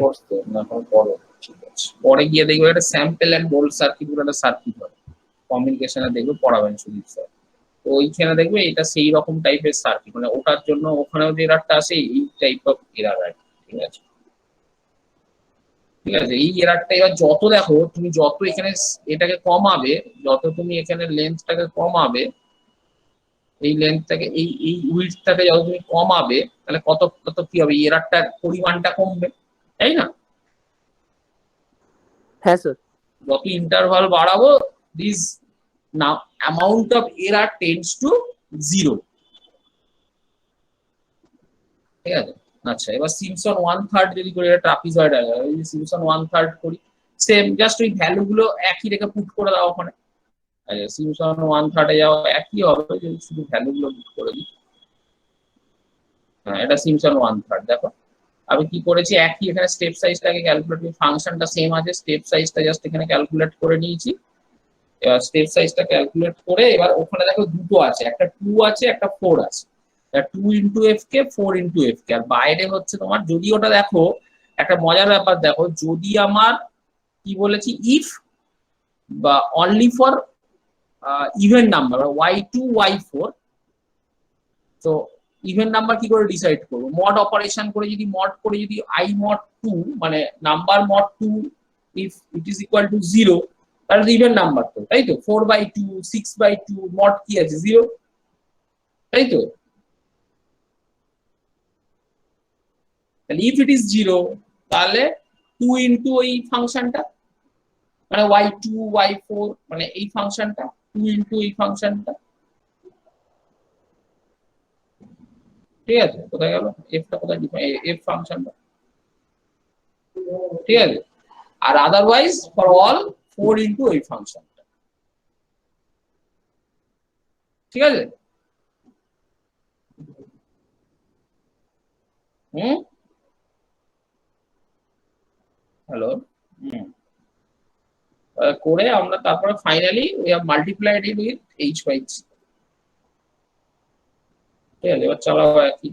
না তোমার পরে, ঠিক আছে। পরে গিয়ে দেখবে একটা স্যাম্পল এন্ড হোল্ড সার্কিট বলে একটা সার্কিট হয়, কমিউনিকেশনে দেখবে পড়াবেন সুদীপ স্যার। তো ওইখানে দেখবে এটা সেই রকম টাইপের সার্কিট, মানে ওটার জন্য ওখানেও যে এরারটা আসে এই টাইপ অফ এরার আর কি, ঠিক আছে? ঠিক আছে, এই এরারটা এবার যত দেখো তুমি, যত এখানে এটাকে কমাবে, যত তুমি এখানে লেন্থটাকে কমাবে, এই লেন্থটাকে এই উইডথটাকে যত তুমি কমাবে, তাহলে কত কত কি হবে, এরারটার পরিমাণটা কমবে, তাই না? হ্যাঁ স্যার। যত ইন্টারভাল বাড়াবো, দিস না amount of error tends to 0, ঠিক আছে? আচ্ছা, এবার সিমসন 1/3 যদি করি, এটা ট্রাপিজয়েড আছে, যদি সিমসন 1/3 করি, সেম জাস্ট ওই ভ্যালু গুলো একই রেখে পুট করে দাও ওখানে। আচ্ছা, সিমসন 1/3 যাও একই হবে, যদি শুধু ভ্যালু গুলো পুট করে দিই। হ্যাঁ, এটা সিমসন 1/3 দেখো আমি কি করেছি, একই এখানে স্টেপ সাইজটাকে ক্যালকুলেট, ফাংশনটা সেম আছে, স্টেপ সাইজটা জাস্ট এখানে ক্যালকুলেট করে নিয়েছি। এবার স্টেপ সাইজটা ক্যালকুলেট করে, এবার ওখানে দেখো দুটো আছে, একটা 2 আছে, একটা 4 আছে, 2 ইন্টু এফ কে, 4 ইন্টু এফ কে। আর বাইরে হচ্ছে তোমার, যদি ওটা দেখো একটা মজার ব্যাপার দেখো, যদি আমার কি বলেছি, ইফ বা only for even number y2 y4, তো ইভেন নাম্বার কি করে ডিসাইড করবো? মড অপারেশন করে, যদি মড করে, যদি আই মড 2 মানে number mod 2 if it is equal to 0, তাহলে তো ইভেন নাম্বার, তো তাই তো? 4/2 6/2 মড কি আছে 0, তাই তো? তাহলে ইফ ইট ইজ 0, তাহলে 2 ইন্টু ওই ফাংশনটা, মানে y2 y4, মানে এই ফাংশনটা 2 ইন্টু এই ফাংশনটা, ঠিক আছে? কোথায় গেল এফটা, কোথায় এফ ফাংশনটা, ঠিক আছে? আর আদারওয়াইজ ফর অল 4 ইন্টু ওই ফাংশনটা, ঠিক আছে? হুম, হ্যালো, হুম, করে আমরা তারপরে finally we have multiplied it with h/c, ঠিক আছে? এবার চালাও একই।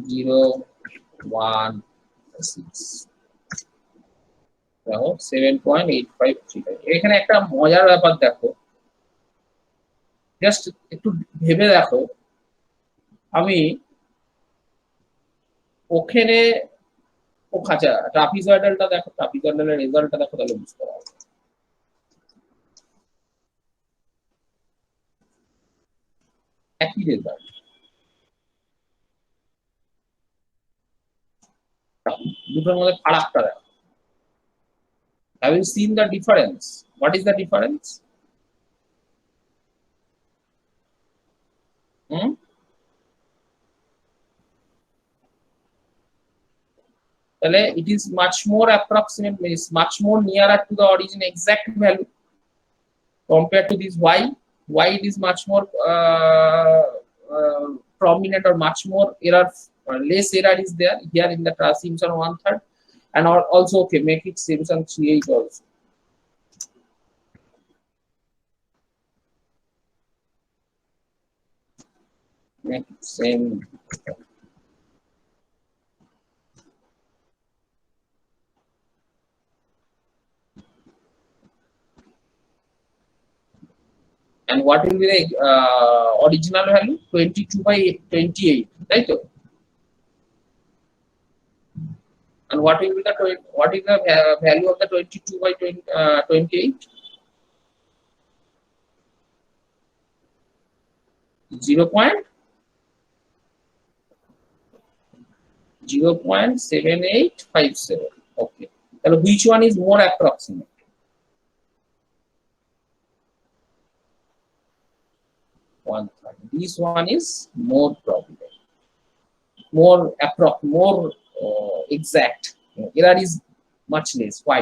0.1 দেখো 7.8535। এখানে একটা মজার ব্যাপার দেখো, জাস্ট একটু ভেবে দেখো, আমি ওখানে আচ্ছা ট্রাপিজয়েডালটা দেখো, ট্রাপিজয়েডালের রেজাল্টটা দেখো, তাহলে বুঝতে পারবে। একই রেজাল্ট, দুটোর মধ্যে ফারাকটা দেখো। Have you seen the difference? What is the difference? Hmm? তাহলে it is much more approximate, means much more nearer to the origin exact value compared to this y. Y it is much more prominent or much more error, less error is there here in the Simpson 1/3, and also okay, make it Simpson 3/8 also. Make it same. And what will be the original value? 22/28, right? And what will be the what is the value of the 22/28? 0.7857. Okay. So which one is more approximate? This one is more probable, more exact. Error is much less. Why?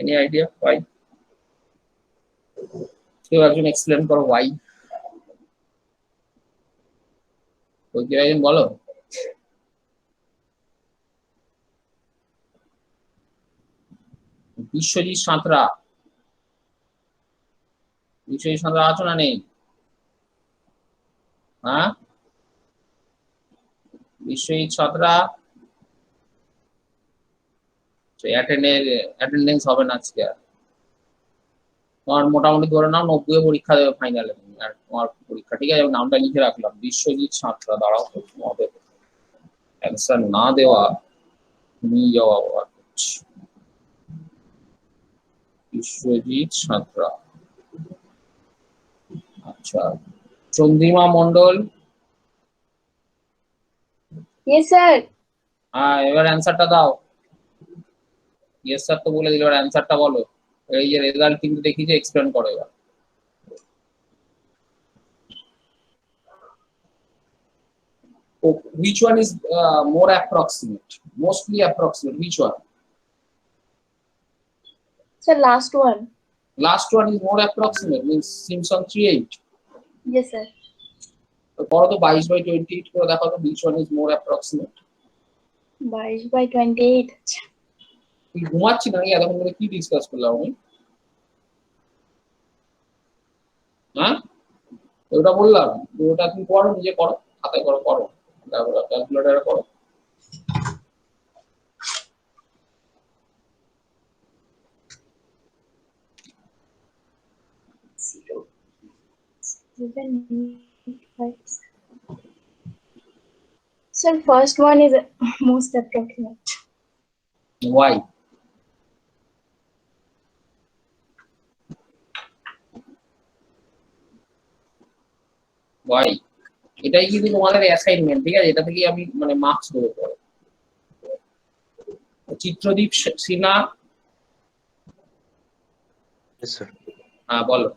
Any idea why? কেউ একজন explain করো why? ওই কেউ একজন বলো। বিশ্বজিৎ সাঁতরা, বিশ্বজিৎ সাঁতরা আছো না নেই? হ্যাঁ, বিশ্বজিৎ সাঁতরা অ্যাটেন্ডেন্স হবে না আজকে। তোমার মোটামুটি ধরে নাও 90 পরীক্ষা দেবে ফাইনালে, আর তোমার পরীক্ষা, ঠিক আছে? নামটা লিখে রাখলাম, বিশ্বজিৎ সাঁতরা। দাঁড়াও, তোমাদের অ্যান্সার না দেওয়া নিয়ে যাওয়া হচ্ছে। বিশ্বজিৎ সাঁতরা, আচ্ছা। Chandrima Mondal, yes sir. হ্যাঁ, এবার অ্যান্সারটা দাও। ইয়েস স্যার তো বলে দিল, এবার অ্যান্সারটা বলো। এই যে রেজাল্ট কিন্তু দেখি যে এক্সপ্লেন করো এবার। Which one is more approximate, mostly approximate? Which one? Sir last one. Last one is more approximate, means Simpson 3/8. Yes sir. তো করো তো 22/28 করে দেখো তো which one is more approximate. 22/28। আচ্ছা, তুই ঘুমাচ্ছি নাকি? এতক্ষণ ধরে কি ডিসকাস করলাম আমি? হ্যাঁ, ওটা বললাম, ওটা তুমি করো, নিজে করো, খাতায় করো, ক্যালকুলেটারে করো। Sir, first one is most approximate. Why? Why? এটাই কিন্তু তোমাদের অ্যাসাইনমেন্ট, ঠিক আছে? এটা থেকে আমি মানে মার্কস দেবো পরে। চিত্রদীপ সিনহা, হ্যাঁ বলো।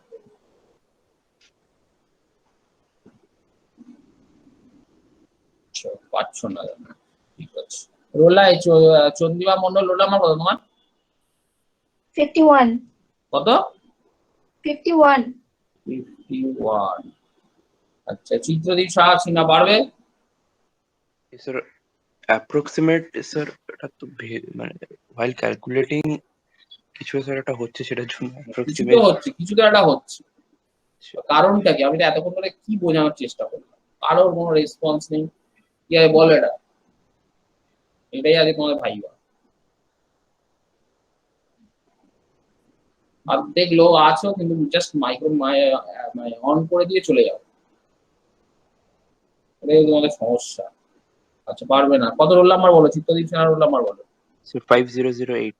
পাচ্ছ না, ঠিক আছে। রোলাই চন্দ্রিমা মন্ডল, রোল নাম্বার কত তোমার? 51. কত? 51. 51। আচ্ছা, চিত্রদীপ শাহ সিনহা পারবে? স্যার অ্যাপ্রক্সিমেট স্যার, এটা তো মানে while calculating কিছু স্যার একটা হচ্ছে সেটার জন্য কিছু তো অ্যাপ্রক্সিমেট হচ্ছে, কিছু তো একটা হচ্ছে। কারণটা কি? আমি তো এতক্ষণ ধরে কি বোঝানোর চেষ্টা করলাম, কারোর কোনো রেসপন্স নেই। কি আছে বলো এটা, এটাই আজকে তোমাদের ভাইবা। অর্ধেক লোক আছো কিন্তু জাস্ট মাইক্রো মানে অন করে দিয়ে চলে যাও, এটাই তোমাদের সমস্যা। আচ্ছা পারবে না, কত রোল নাম্বার বলো, চিত্তদীপ সেনার রোল নাম্বার বলো। Sir 5008।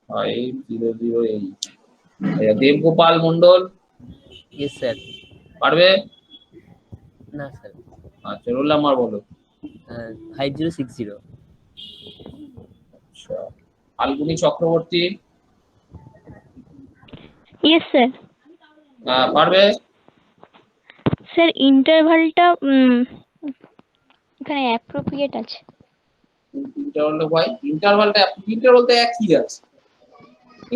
5008। Debgopal Mondal yes sir. পারবে? না স্যার। আচ্ছা রোল নাম্বার বলো। 5060। আচ্ছা ফাল্গুনী চক্রবর্তী ইয়েস স্যার। পারবে? স্যার ইন্টারভালটা এখানে অ্যাপ্রোপ্রিয়েট আছে। ইন্টারভালটা ভাই, ইন্টারভালটা ইন্টারভাল তো একই আছে,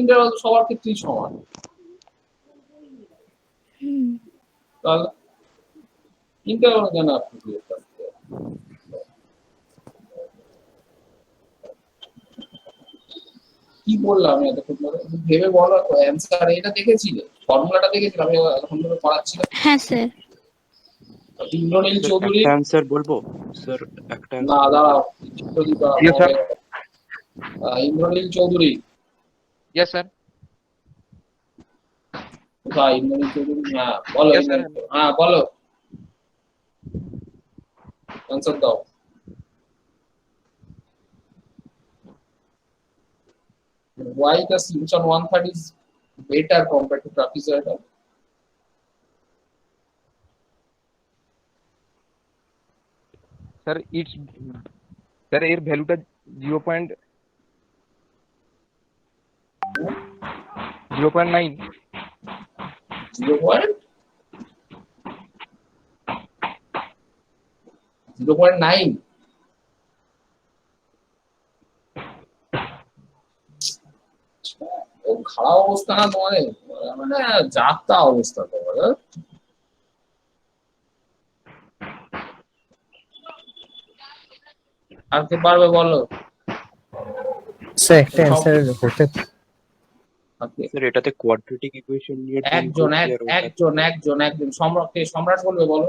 ইন্টারভাল তো সবার ক্ষেত্রেই সমান। তাহলে ইন্টারভাল কেন আপনি কি বললাম আমি এতক্ষণ ধরে? ভেবে বলো তো অ্যান্সার। এটা দেখেছিলে, ফর্মুলাটা দেখেছিলে আমি এতক্ষণ ধরে পড়াচ্ছিলাম। হ্যাঁ স্যার। ইন্দ্রনীল স্যার চৌধুরী। একটা অ্যান্সার বলবো স্যার, একটা না অ্যান্সার দাঁড়াও, বলবো। Chitradip Yes, sir. Indranil Chowdhury yes sir. কোথায়? ইন্দ্রনীল চৌধুরী, হ্যাঁ বলো। Yes, sir. হ্যাঁ বলো, অ্যান্সার দাও। Why the Simpson 130 is better compared to trapezoidal? Sir it's sir এর ভ্যালুটা 0.9। 0.9। ও খারাপ অবস্থা না তোমাদের, মানে যাত্রা অবস্থা তোমাদের। আর কে পারবে বলো? স্যার একটা সব- অ্যান্সার হতে Okay, স্যার এটাতে কোয়াড্রেটিক ইকুয়েশন নিয়ে একজন সম্রাট বলবে বলো।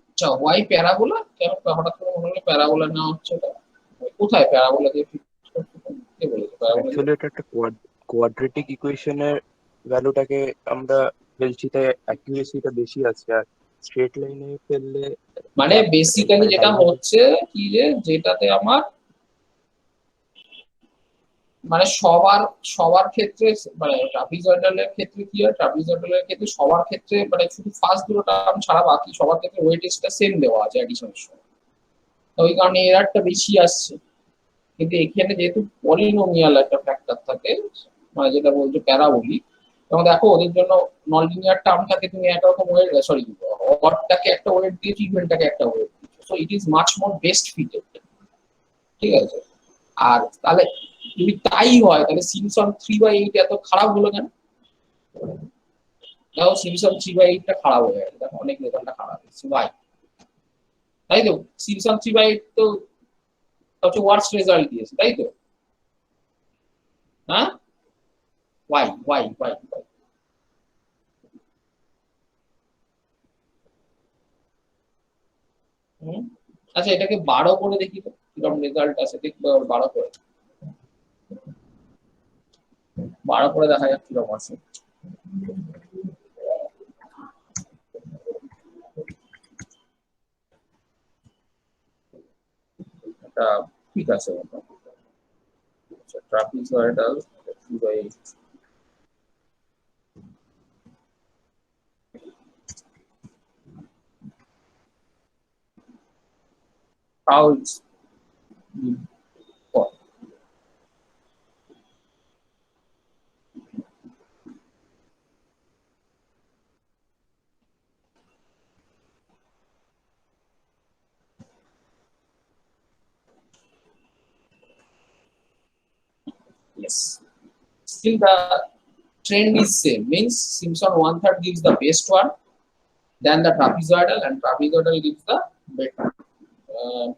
আচ্ছা ওয়াই প্যারাবোলা, কেন হঠাৎ করে মনে হলো প্যারাবোলা নেওয়া হচ্ছে? এটা কোথায় প্যারাবোলা দিয়ে fit করতে? কে বলেছে প্যারাবোলা? অ্যাকচুয়ালি এটা একটা কোয়াড্রেটিক ইকুয়েশনের ভ্যালুটাকে আমরা ফেলছি, তাই অ্যাকুরেসিটা বেশি আছে। আর স্ট্রেট লাইনে ফেললে মানে বেসিক্যালি যেটা হচ্ছে কি, যে যেটাতে আমার মানে সবার সবার ক্ষেত্রে, মানে ট্রাপিজয়েডালের ক্ষেত্রে কি হয়, ট্রাপিজয়েডালের ক্ষেত্রে সবার ক্ষেত্রে মানে শুধু ফার্স্ট দুটো টার্ম ছাড়া বাকি সবার ক্ষেত্রে ওয়েটেজটা সেম দেওয়া আছে অ্যাডিশনের সময়, তো ওই কারণে এরারটা বেশি আসছে। কিন্তু এখানে যেহেতু পলিনোমিয়াল একটা ফ্যাক্টর থাকে, মানে যেটা বলছো প্যারাবোলিক, এবং দেখো ওদের জন্য নন লিনিয়ার টার্মটাকে তুমি একরকম ওয়েট, সরি অডটাকে একটা ওয়েট দিয়েছো, ইভেনটাকে একটা ওয়েট দিয়েছো, so it is much more best fitted. ঠিক আছে? আর তাহলে যদি তাই হয় তাহলে সিমসন 3/8 এত খারাপ হলো কেন? দেখো সিমসন 3/8টা খারাপ হয়ে গেছে, দেখো অনেক রেজাল্টটা খারাপ হয়েছে ভাই, তাই তো? সিমসন 3/8 তো সবচেয়ে ওয়ার্স্ট রেজাল্ট দিয়েছে, তাই তো? হ্যাঁ, ওয়াই। আচ্ছা এটাকে 12 করে দেখি তো কিরকম রেজাল্ট আছে, দেখবে 12 করে, 12 করে দেখা যাক কিরকম আছে। এটা ঠিক আছে মোটামুটি। আচ্ছা trapezoidal 3/8, how it's what? Yes. Still the trend is same. Means Simpson 1/3 gives the best one, then the trapezoidal, and trapezoidal gives the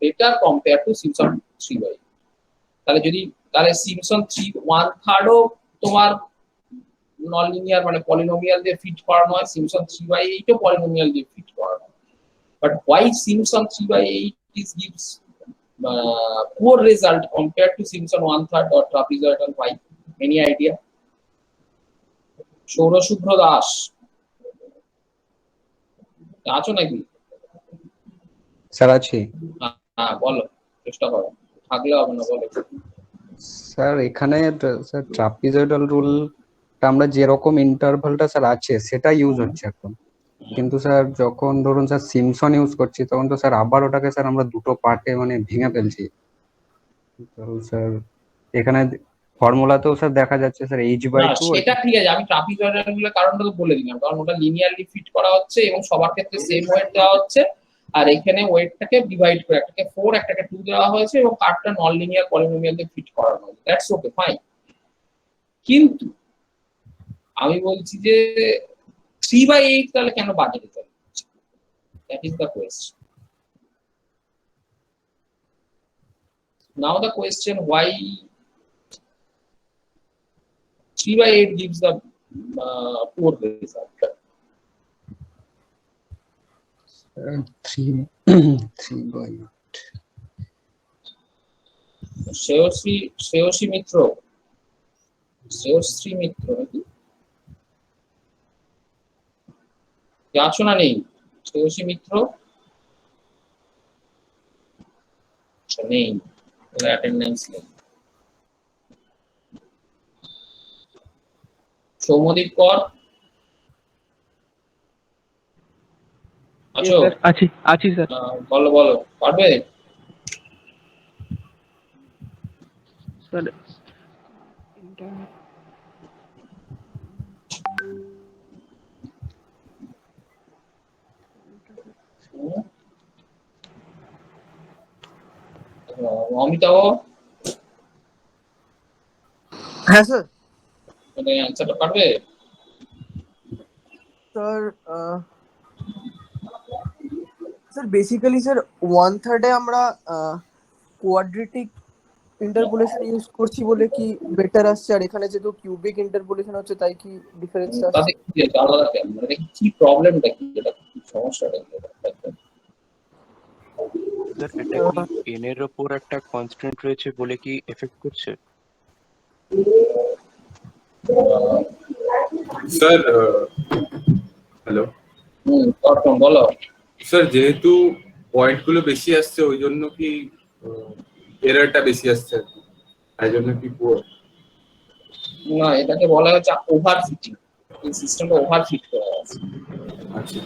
better compared to Simpson 3/8. তাহলে Simpson 1/3 ও তোমার নন লিনিয়ার মানে পলিনোমিয়াল দিয়ে fit করানো হয়, Simpson 3/8 ও polynomial দিয়ে fit করানো হয়। But why Simpson 3/8 gives poor result compared to Simpson 1/3 or trapezoidal? Why? Any idea? সৌরশুভ্র Das আছো নাকি? স্যার আছি। হ্যাঁ বলো, চেষ্টা করো, থাকলে হবে না, বলো। স্যার এখানে স্যার ট্রাপিজয়েডাল রুলটা আমরা যেরকম ইন্টারভালটা স্যার আছে সেটা ইউজ হচ্ছে এখন, কিন্তু স্যার যখন ধরুন স্যার সিমসন ইউজ করছি তখন তো স্যার আবার ওটাকে স্যার আমরা দুটো পার্টে মানে ভেঙে ফেলছি। তো স্যার এখানে ফর্মুলাতেও স্যার দেখা যাচ্ছে স্যার h/2। সেটা ঠিক আছে, আমি ট্রাপিজয়েডাল গুলোর কারণটা তো বলে দিলাম, কারণ ওটা লিনিয়ারলি ফিট করা হচ্ছে এবং সবার ক্ষেত্রে সেম ওয়েট দেওয়া হচ্ছে, আর এখানে ওয়েটটাকে ডিভাইড করে একটাকে 4 একটাকে 2 দেওয়া হয়েছে এবং কার্ভটা নন লিনিয়ার পলিনোমিয়াল দিয়ে ফিট করানো হয়েছে। That's okay, fine. কিন্তু আমি বলছি যে 3/8 তাহলে কেন বাজে result? That is the question. Now the question, why 3/8 gives the poor result? 3/8 Shreyasi Mitra নাকি আছো না? নেই শ্রেয়সী মিত্র? নেই, অ্যাটেন্ডেন্স নেই। সৌমদীপ কর আছো? আছি স্যার। বলো পারবে? স্যার অমিতাভ, হ্যাঁ স্যার। মানে অ্যান্সারটা পারবে? স্যার স্যার বেসিক্যালি স্যার 1/3 আমরা কোয়াড্রেটিক ইন্টারপোলেশন ইউজ করছি বলে কি বেটার আসছে, আর এখানে যেহেতু কিউবিক ইন্টারপোলেশন হচ্ছে তাই কি ডিফারেন্সটা আসছে? তাতে কি আলাদা কেন, মানে কি প্রবলেমটা কি, এটা কি সমস্যাটা কি? স্যার এটা কি n এর উপর একটা কনস্ট্যান্ট রয়েছে বলে কি এফেক্ট করছে? স্যার হ্যালো বলো। স্যার যেহেতু পয়েন্ট গুলো বেশি আসছে ওই জন্য কি এররটা বেশি আসছে, তাই জন্য কি পুরো? না, এটাকে বলা হচ্ছে ওভার ফিটিং। এই সিস্টেমটা ওভার ফিট করা আছে। আচ্ছা,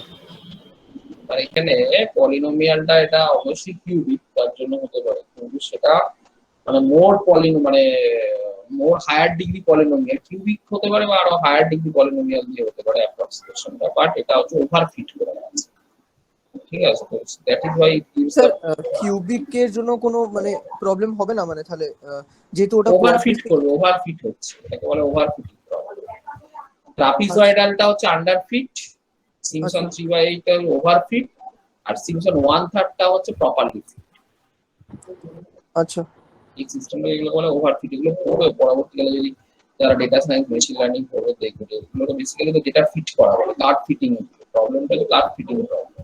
আর এখানে পলিনোমিয়ালটা এটা অবশ্যই কিউবিক, তার জন্য হতে পারে, কিন্তু সেটা মানে মোর হায়ার ডিগ্রি পলিনোমিয়াল কিউবিক হতে পারে বা আরো হায়ার ডিগ্রি পলিনোমিয়াল দিয়ে হতে পারে অ্যাপ্রক্সিমেশনটা, বাট এটা হচ্ছে ওভার ফিট করা আছে। ঠিক আছে, তো that is Y sir cubic এর জন্য কোনো মানে প্রবলেম হবে না, মানে তাহলে যেহেতু ওটা ওভার ফিট করবে, ওভার ফিট হচ্ছে, এটাকে বলে ওভার ফিটিং প্রবলেম। ট্রাপিজয়েডালটা হচ্ছে আন্ডার ফিট, সিমসন 3/8 টা ওভার ফিট, আর সিমসন 1/3 টা হচ্ছে প্রপারলি ফিট। আচ্ছা, এই সিস্টেমটা এগুলো বলে ওভার ফিট। এগুলো পড়বে পরবর্তীকালে যদি যারা ডেটা সায়েন্স মেশিন লার্নিং পড়বে দেখবে, এগুলো তো বেসিক্যালি তো ডেটা ফিট করা বলে, কার্ড ফিটিং প্রবলেমটা হচ্ছে কার্ড ফিটিং প্রবলেম।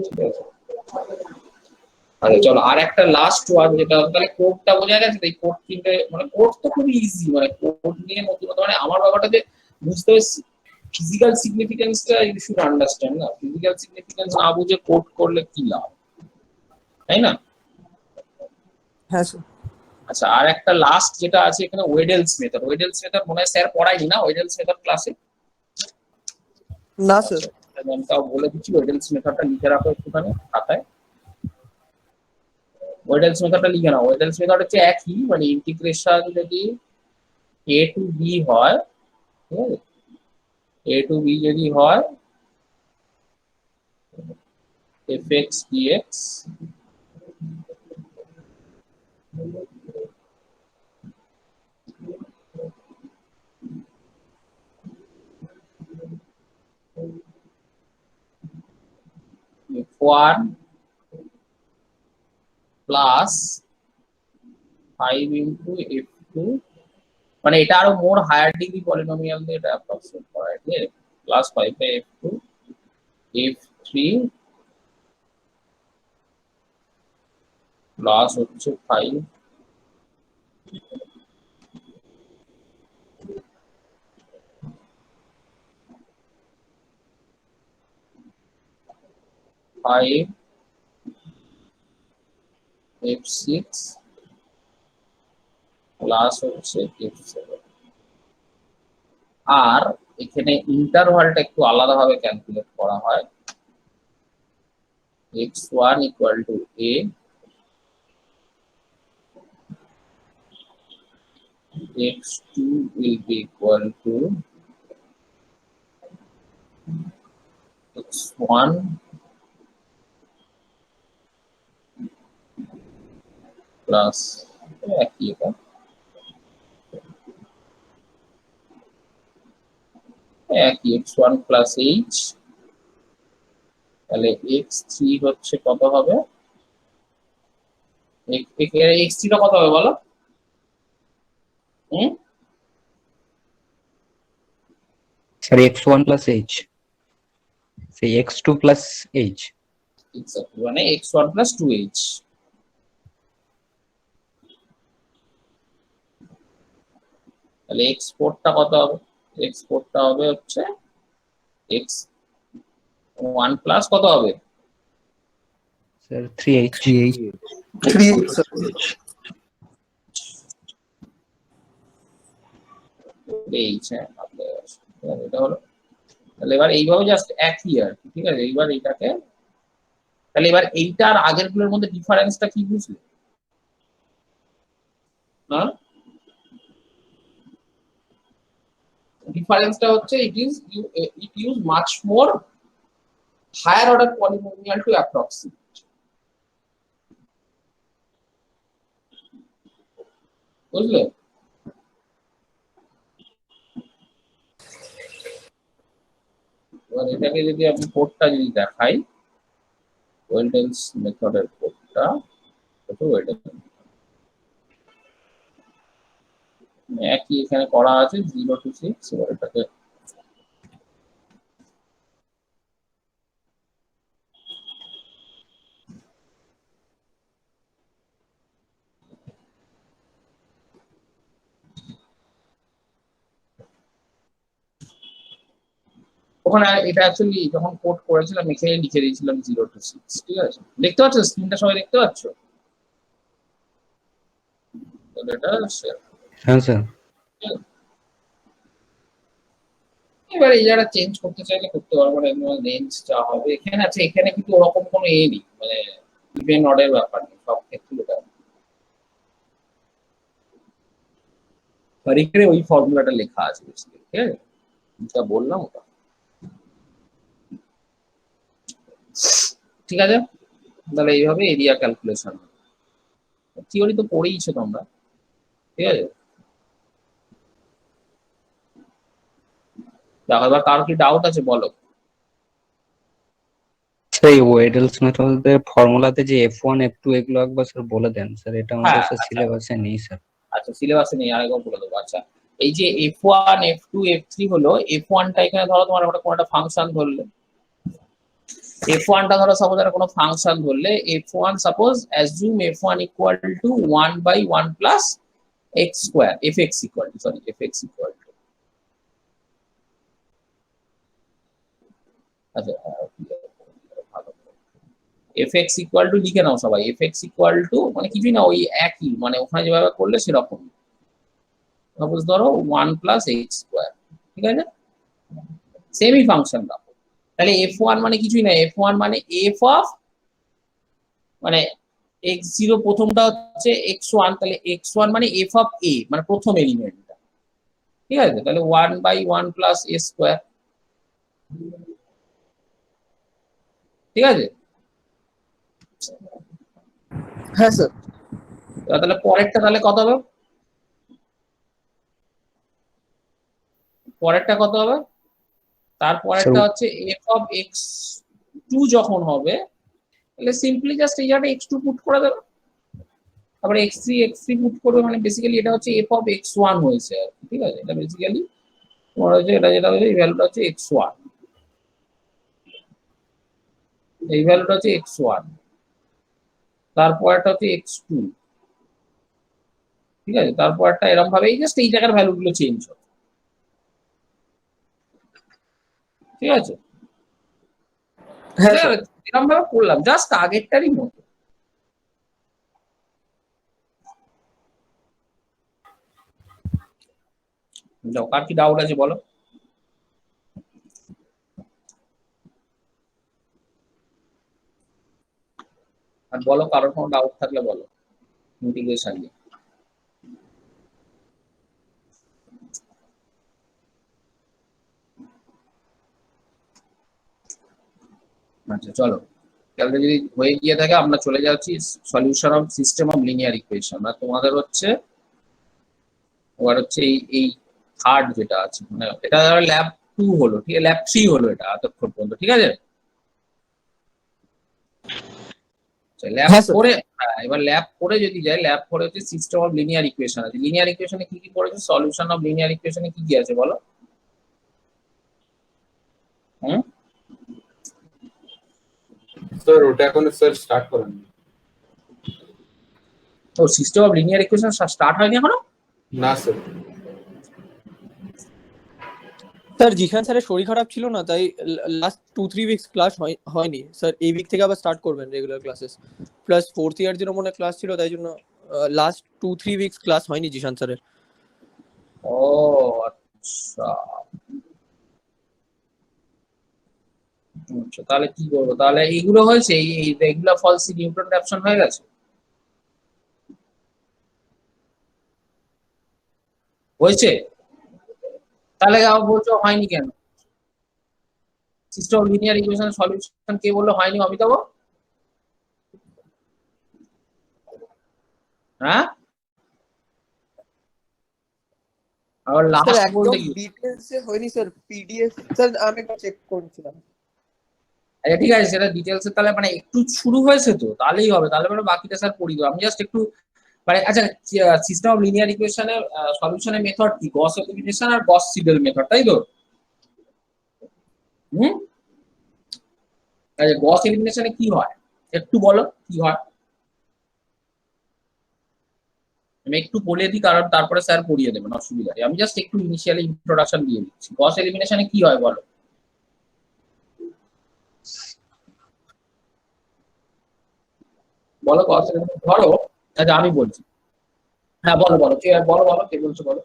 ঠিক আছে, আচ্ছা চলো আর একটা লাস্ট ওয়ান, যেটা তাহলে কোডটা বোঝা গেছে। এই কোড তিনটে মানে কোড তো খুবই ইজি, মানে কোড নিয়ে নতুন মানে আমার ব্যাপারটা যে বুঝতে হবে ফিজিক্যাল সিগনিফিকেন্সটা ইউ শুড আন্ডারস্ট্যান্ড। না, ফিজিক্যাল সিগনিফিকেন্স না বুঝে কোড করলে কি লাভ, তাই না? হ্যাঁ স্যার। আচ্ছা, আর একটা লাস্ট যেটা আছে এখানে ওয়েডেলস মেথড। ওয়েডেলস মেথড মনে হয় স্যার পড়ায়নি না ওয়েডেলস মেথড ক্লাসে? না স্যার। আমি তাও বলে দিচ্ছি, ওয়েডেলস মেথডটা লিখে রাখো একটুখানি খাতায়। ওয়েডেলস মেথডটা লিখে নাও। ওয়েডেলস মেথড হচ্ছে একই, মানে ইন্টিগ্রেশন যদি a to b হয়, ঠিক আছে, a to b যদি হয় fx dx f1 plus 5 into f2, মানে এটা আরো মোর হায়ার ডিগ্রি পলিনোমিয়াল দিয়ে এটা অ্যাপ্রক্সিমেট করা হয়, ঠিক আছে, plus 5 by f2 f3 plus হচ্ছে 5 f6 প্লাস হচ্ছে f7। আর এখানে ইন্টারভালটা একটু আলাদাভাবে ক্যালকুলেট করা হয়, x1 equal to a, x2 will be equal to x1 plus একই এটা একই x1 plus h, তাহলে x3 হচ্ছে কত হবে, x3 টা কত হবে বলো? স্যার x1 plus h, সেই x2 plus h। এক্স্যাক্টলি, মানে x1 plus 2h। তাহলে x4 টা কত হবে? x4 টা হবে হচ্ছে x1 plus কত হবে? Sir 3h। 3h sir. h, হ্যাঁ এটা হলো। তাহলে এবার এইভাবে জাস্ট একই আর কি, ঠিক আছে। এইবার এইটাকে, তাহলে এবার এইটার আগের গুলোর মধ্যে ডিফারেন্সটা কি বুঝলে? হ্যাঁ, ডিফারেন্সটা হচ্ছে it use much more higher order polynomial to approximate, বুঝলে? এবার এটাকে যদি আমি কোডটা যদি দেখাই, ওয়েলডেলস মেথডের কোডটা, তো একই এখানে করা আছে 0 to 6। এবার এটাকে ওখানে এটা অ্যাকচুয়ালি যখন কোড করেছিলাম এখানে লিখে দিয়েছিলাম 0 to 6, ঠিক আছে। দেখতে পাচ্ছ স্ক্রিনটা, সবাই দেখতে পাচ্ছ? এটা হ্যাঁ স্যার। এবার এই জায়গাটা চেঞ্জ করতে চাইলে করতে পারবো না, রেঞ্জ যা হবে এখানে আছে। এখানে কিন্তু ওরকম কোনো এ নেই, মানে ইভেন অর্ডার ব্যাপার নেই সব ক্ষেত্রে এটা। আর এখানে ওই ফর্মুলাটা লেখা আছে, ঠিক আছে, যা বললাম ওটা, ঠিক আছে। তাহলে এইভাবে এরিয়া ক্যালকুলেশন, থিওরি তো পড়েইছো তোমরা, ঠিক আছে। দেখো এবার কার কি ডাউট আছে বলো। সেই ওয়েডেলস মেথডের ফর্মুলাতে যে f1 f2 এগুলো একবার স্যার বলে দেন স্যার, এটা আমাদের হ্যাঁ, স্যার সিলেবাসে নেই স্যার। আচ্ছা সিলেবাসে নেই, আরেকবার বলে দেবো। আচ্ছা, এই যে f1 f2 f3 হলো, f1 টা এখানে ধরো তোমার কোনো একটা ফাংশন ধরলে, f1 টা ধরো সাপোজ একটা কোনো ফাংশন ধরলে, f1 suppose assume f1 equal to 1 by 1 plus x square, fx equal to, sorry fx equal to, আচ্ছা fx ইকুয়াল টু লিখে নাও সবাই, fx ইকুয়াল টু মানে কিছুই না, ওই একই, মানে ওখানে যেভাবে করলে সেরকম। সাপোজ ধরো 1 প্লাস x স্কয়ার, ঠিক আছে, সেমই ফাংশন রাখো। তাহলে f1 মানে কিছুই না, f1 মানে f অফ, মানে x0 প্রথমটা হচ্ছে x1, তাহলে x1 মানে f অফ a, মানে প্রথম এলিমেন্টটা, ঠিক আছে। তাহলে 1 বাই 1 প্লাস a স্কয়ার, ঠিক আছে। হ্যাঁ স্যার। তাহলে পরেরটা তাহলে কত হবে? পরেরটা কত হবে? তারপরেরটা হচ্ছে f অফ x2 যখন হবে তাহলে সিম্পলি জাস্ট এই জায়গাটা x2 পুট করে দেবে, তারপরে x3 পুট করবে, মানে বেসিক্যালি এটা হচ্ছে f অফ x1 হয়েছে আর কি, ঠিক আছে। এটা বেসিক্যালি তোমার হচ্ছে এটা যেটা হচ্ছে এই ভ্যালুটা হচ্ছে x1, এই ভ্যালুটা হচ্ছে x1, তারপর একটা হচ্ছে x2, ঠিক আছে। তারপর একটা এরকম ভাবে এই জাস্ট এই জায়গার ভ্যালুগুলো চেঞ্জ হবে, ঠিক আছে। হ্যাঁ স্যার। এরকম ভাবে করলাম জাস্ট আগেরটারই মতো। যাও, কার কি ডাউট আছে বলো। আর বলো, কারোর কোনো ডাউট থাকলে বলো ইন্টিগ্রেশন নিয়ে। আচ্ছা চলো, তাহলে যদি হয়ে গিয়ে থাকে আমরা চলে যাচ্ছি solution of system of linear equation. আর তোমাদের হচ্ছে ওর হচ্ছে এই থার্ড যেটা আছে, মানে এটা ল্যাব 2 হলো, ঠিক আছে, ল্যাব 3 হলো এটা এতক্ষণ পর্যন্ত, ঠিক আছে। ল্যাব হ্যাঁ স্যার। 4 এবার ল্যাব 4 যদি যাই, ল্যাব 4 হচ্ছে সিস্টেম অফ লিনিয়ার ইকুয়েশন আছে। লিনিয়ার ইকুয়েশনে কি কি পড়েছে, সলিউশন অফ লিনিয়ার ইকুয়েশনে কি কি আছে বলো। হুম, স্যার ওটা এখনো স্যার স্টার্ট করেন। তো system of linear equation start হয়নি এখনো? না স্যার। স্যার জিশান স্যারের শরীর খারাপ ছিল না, তাই লাস্ট 2-3 উইকস ক্লাস হয়নি স্যার। এই উইক থেকে আবার স্টার্ট করবেন regular classes, plus fourth year যেন মনে ক্লাস ছিল, তাই জন্য লাস্ট 2-3 উইকস ক্লাস হয়নি জিশান স্যারের। ও আচ্ছা, আচ্ছা তাহলে কি করবো, তাহলে এইগুলো হয়েছে, এই রেগুলার ফলস নিউটন অ্যাপশন হয়ে গেছে, হয়েছে। তাহলে আবার বলছো হয়নি কেন? সিস্টেম অফ লিনিয়ার ইকুয়েশনের সলিউশন কে বললো হয়নি, অমিতাভ? হ্যাঁ, আবার স্যার লাস্ট একদম বলতে কি? ডিটেইলসে হয়নি স্যার, পিডিএফ স্যার আমি একবার চেক করেছিলাম। আচ্ছা ঠিক আছে, সেটা ডিটেলসে তাহলে মানে একটু শুরু হয়েছে তো তাহলেই হবে, তাহলে মানে বাকিটা স্যার পড়ি দেবো আমি জাস্ট একটু মানে। আচ্ছা, সিস্টেম অফ লিনিয়ার ইকুয়েশনের সলিউশনের মেথড কি, গস এলিমিনেশন আর গস সিডেল মেথড, তাই তো? হুম, আচ্ছা গস এলিমিনেশনে কি হয় একটু বলো, কি হয়? আমি একটু বলে দিই, কারণ তারপরে স্যার পড়িয়ে দেবেন, অসুবিধা নেই। আমি জাস্ট একটু ইনিশিয়ালি ইন্ট্রোডাকশন দিয়ে দিচ্ছি। গস এলিমিনেশনে কি হয় বলো, বলো গস এলিমিনেশন ধরো। আচ্ছা আমি বলছি, হ্যাঁ বলো বলো, কে বলো বলো, কে বলছো বলো।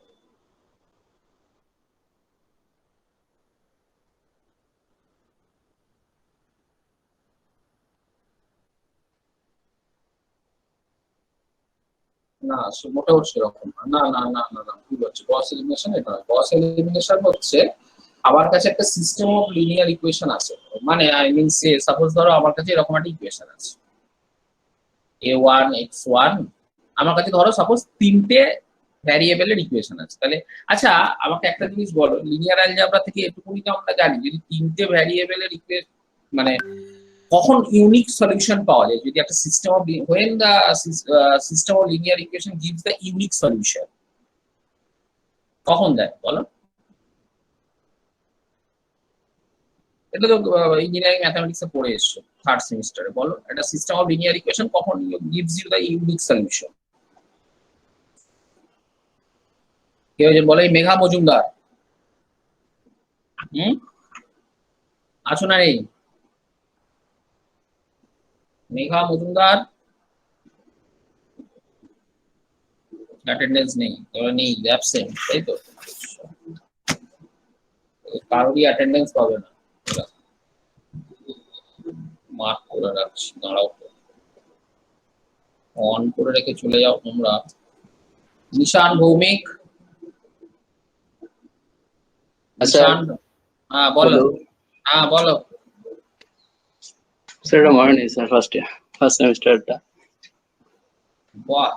না মোটেও সেরকম না, না না না না না, ভুল হচ্ছে। গস এলিমিনেশন এটা নয়। গস এলিমিনেশন হচ্ছে আমার কাছে একটা সিস্টেম অফ লিনিয়ার ইকুয়েশন আছে, মানে আই মিন সে সাপোজ ধরো আমার কাছে এরকম একটা ইকুয়েশন আছে a1 x1, আমার কাছে ধরো সাপোজ 3টে ভ্যারিয়েবলের ইকুয়েশন আছে। তাহলে আচ্ছা আমাকে একটা জিনিস বলো, লিনিয়ার অ্যালজেব্রা থেকে এটুকুনি তো আমরা জানি, যদি 3টে ভ্যারিয়েবলের ইকুয়েশন মানে কখন ইউনিক সলিউশন পাওয়া যায়, যদি একটা system of when the system of linear equation gives the unique solution, কখন দেয় বলো? এটা তো ইঞ্জিনিয়ারিং ম্যাথমেটিক্সে পড়ে এসছো থার্ড সেমিস্টারে। বলো একটা সিস্টেম অফ লিনিয়ার ইকুয়েশন কখন gives you the unique solution? কে হয়েছে বলো, এই মেঘা মজুমদার। হুম, আছো না নেই? মেঘা মজুমদার অ্যাটেন্ডেন্স নেই, তোরা নেই, অ্যাবসেন্ট, তাই তো? কারোরই অ্যাটেন্ডেন্স পাবে না, মার্ক করে রাখছি, দাঁড়াও অন করে রেখে চলে যাও তোমরা। নিশান ভৌমিক, নিশান, হ্যাঁ বলো, হ্যাঁ বলো। স্যার এটা মনে নেই স্যার, ফার্স্ট সেমিস্টারটা। বাহ,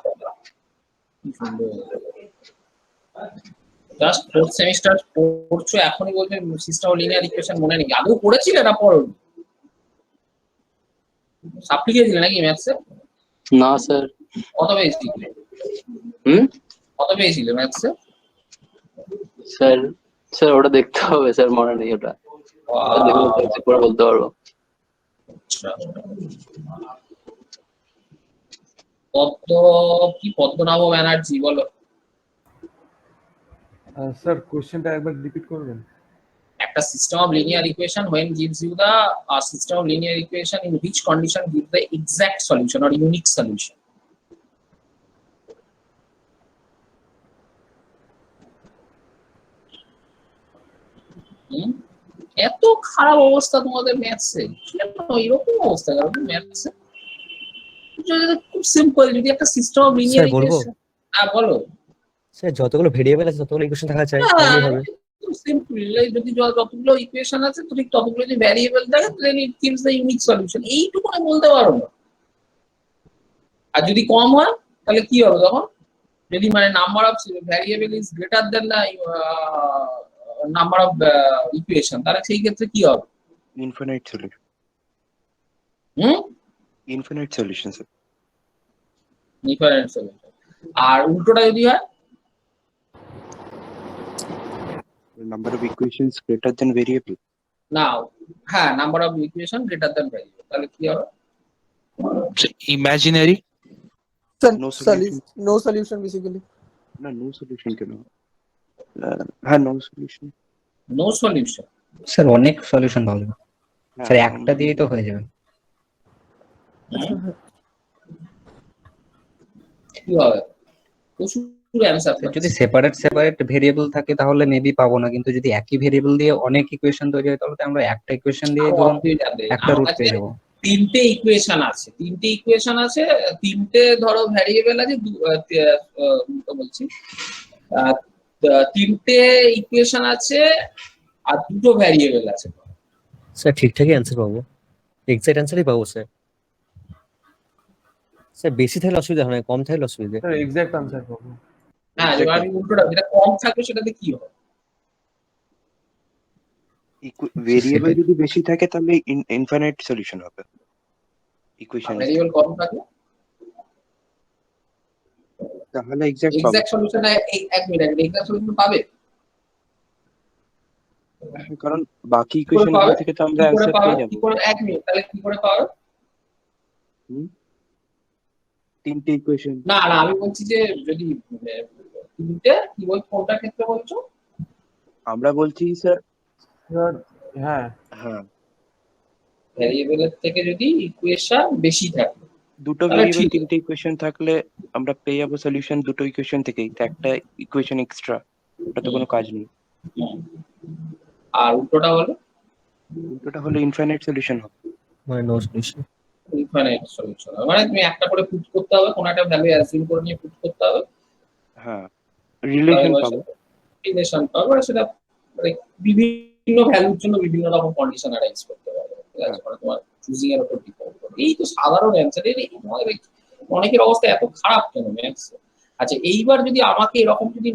কি সুন্দর। জাস্ট ফোর্থ সেমিস্টার পড়ছো এখনই বলবে সিস্টেম অফ লিনিয়ার ইকুয়েশন মনে নেই? আদৌ পড়েছিলে না পড়োনি? সাপ্লি খেয়েছিলে নাকি ম্যাথসে? না স্যার। কত পেয়েছিলে? হুম কত পেয়েছিলে ম্যাথসে? স্যার, স্যার ওটা দেখতে হবে স্যার, মনে নেই ওটা। দেখুন চেক করে বলতে পারবো। পদ্মনাভ ব্যানার্জি বলো। স্যার কোশ্চেনটা একবার রিপিট করবেন? একটা system of linear equation when gives you the system of linear equation in which condition gives the exact solution or unique solution. এত খারাপ অবস্থা তোমাদের ম্যাথসে, কেন এরকম অবস্থা কেন ম্যাথসে? খুব সিম্পল, যদি একটা সিস্টেম অফ লিনিয়ার ইকুয়েশন। হ্যাঁ বলো স্যার, যতগুলো ভেরিয়েবল আছে ততগুলো ইকুয়েশন থাকা চাই, তাহলেই হবে। সিম্পল, যদি যতগুলো ইকুয়েশন আছে ঠিক ততগুলো যদি ভ্যারিয়েবল থাকে then it gives the unique solution. এইটুকু আমি বলতে পারো না। আর যদি কম হয় তাহলে কি হবে তখন? যদি মানে number of variable is greater than the number of equation, তাহলে সেই ক্ষেত্রে কি হবে? Infinite solution. Infinite solution sir. Infinite solution. আর উল্টোটা যদি হয়? Number of equations greater than variable. না, হ্যাঁ, number of equation greater than variable, তাহলে কি হবে? ইমাজিনারি। No solution basically. না, নো সলিউশন কেন? হ্যাঁ, no solution. No solution sir অনেক সলিউশন পাওয়া যাবে স্যার, একটা দিয়েই তো হয়ে যাবে। কি হবে? যদি সেপারেট ভেরিয়েবল থাকে তাহলে মেবি পাবো না, কিন্তু যদি একই ভেরিয়েবল দিয়ে অনেক ইকুয়েশন তৈরি হয় তাহলে আমরা একটা ইকুয়েশন দিয়ে ধরুন একটা রুট পেয়ে যাবো। তিনটে ইকুয়েশন আছে, তিনটে ধরো ভ্যারিয়েবল আছে, বলছি তিনটে ইকুয়েশন আছে আর দুটো ভ্যারিয়েবল আছে। স্যার ঠিকঠাকই অ্যান্সার পাবো, এক্সাক্ট অ্যান্সারই পাবো স্যার। স্যার বেশি থাকলে অসুবিধা হয় না, কম থাকলে অসুবিধা। স্যার এক্সাক্ট আনসার পাবো। হ্যাঁ, এবার আমি উল্টোটা, যেটা কম থাকবে সেটাতে কি হবে? ভেরিয়েবল যদি বেশি থাকে তাহলে ইনফিনিট সলিউশন হবে ইকুয়েশন। ভ্যারিয়েবল কম থাকলে তাহলে এক্সাক্ট সলিউশন। এক মিনিট, এক্সাক্ট সলিউশন পাবে, কারণ বাকি ইকুয়েশন গুলো থেকে তো আমরা অ্যানসার পেয়ে যাব। এক মিনিট, তাহলে কি করে পাবে? তিনটে ইকুয়েশন। না, আমি বলছি যে যদি তিনটে, কি বল, কোনটা ক্ষেত্রে বলছো? আমরা বলছি স্যার, হ্যাঁ ভ্যারিয়েবলের থেকে যদি ইকুয়েশন বেশি থাকে, দুটো ভেরিয়েবল তিনটে ইকুয়েশন থাকলে আমরা পেয়ে যাবো সলিউশন দুটো ইকুয়েশন থেকেই। তো একটা ইকুয়েশন এক্সট্রা, ওটা তো কোনো কাজ নেই। আর উল্টোটা হলো ইনফিনিট সলিউশন হবে, মানে নো সলিউশন। ইনফিনিট সলিউশন মানে তুমি একটা করে পুট করতে হবে, কোন একটা ভ্যালু অ্যাজিউম করে নিয়ে পুট করতে হবে। হ্যাঁ, রিলেশন পাবো, সেটা মানে বিভিন্ন ভ্যালুর জন্য বিভিন্ন রকম কন্ডিশন অ্যারেঞ্জ করতে পারবে। ঠিক আছে, মানে তোমার চুজিং এর উপর ডিপেন্ড করে। এই তো সাধারণ অ্যানসার। অনেকের অবস্থা এত খারাপ কেন ম্যাথস? আচ্ছা, এইবার যদি আমাকে এরকম যদি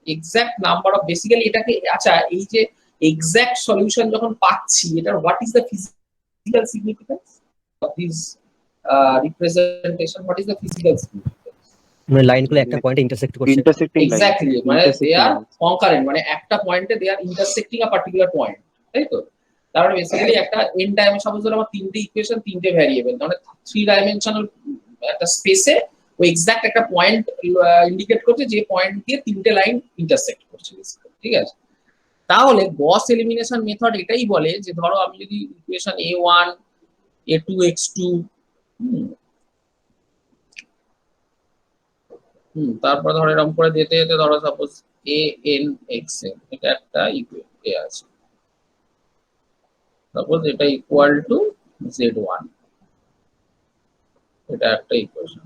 এক্সাক্ট নাম্বার অফ, বেসিক্যালি এটাকে, আচ্ছা এই যে এক্সাক্ট সলিউশন যখন পাচ্ছি, এটার what is the physical significance of this representation? What is the physical significance? মানে লাইনগুলো একটা পয়েন্টে ইন্টারসেক্ট করছে। Exactly, মানে they are concurrent, মানে একটা পয়েন্টে they are intersecting a particular point, তাই তো? তাহলে বেসিক্যালি একটা n ডাইমেনশন, সাপোজ ধরো আমার তিনটে ইকুয়েশন, তিনটে ভ্যারিয়েবল, মানে 3 ডাইমেনশনাল একটা স্পেসে ওই এক্সাক্ট একটা পয়েন্ট ইন্ডিকেট করছে, যে পয়েন্ট দিয়ে তিনটে লাইন ইন্টারসেক্ট করছে। ঠিক আছে, তাহলে গস এলিমিনেশন মেথড এটাই বলে যে ধরো আমি যদি ইকুয়েশন a1 a2 x2 তারপর ধরো এরকম করে যেতে যেতে ধরো সাপোজ an xn, এটা একটা ইকুয়েশন আছে, সাপোজ এটা ইকুয়াল টু z1, এটা একটা equation.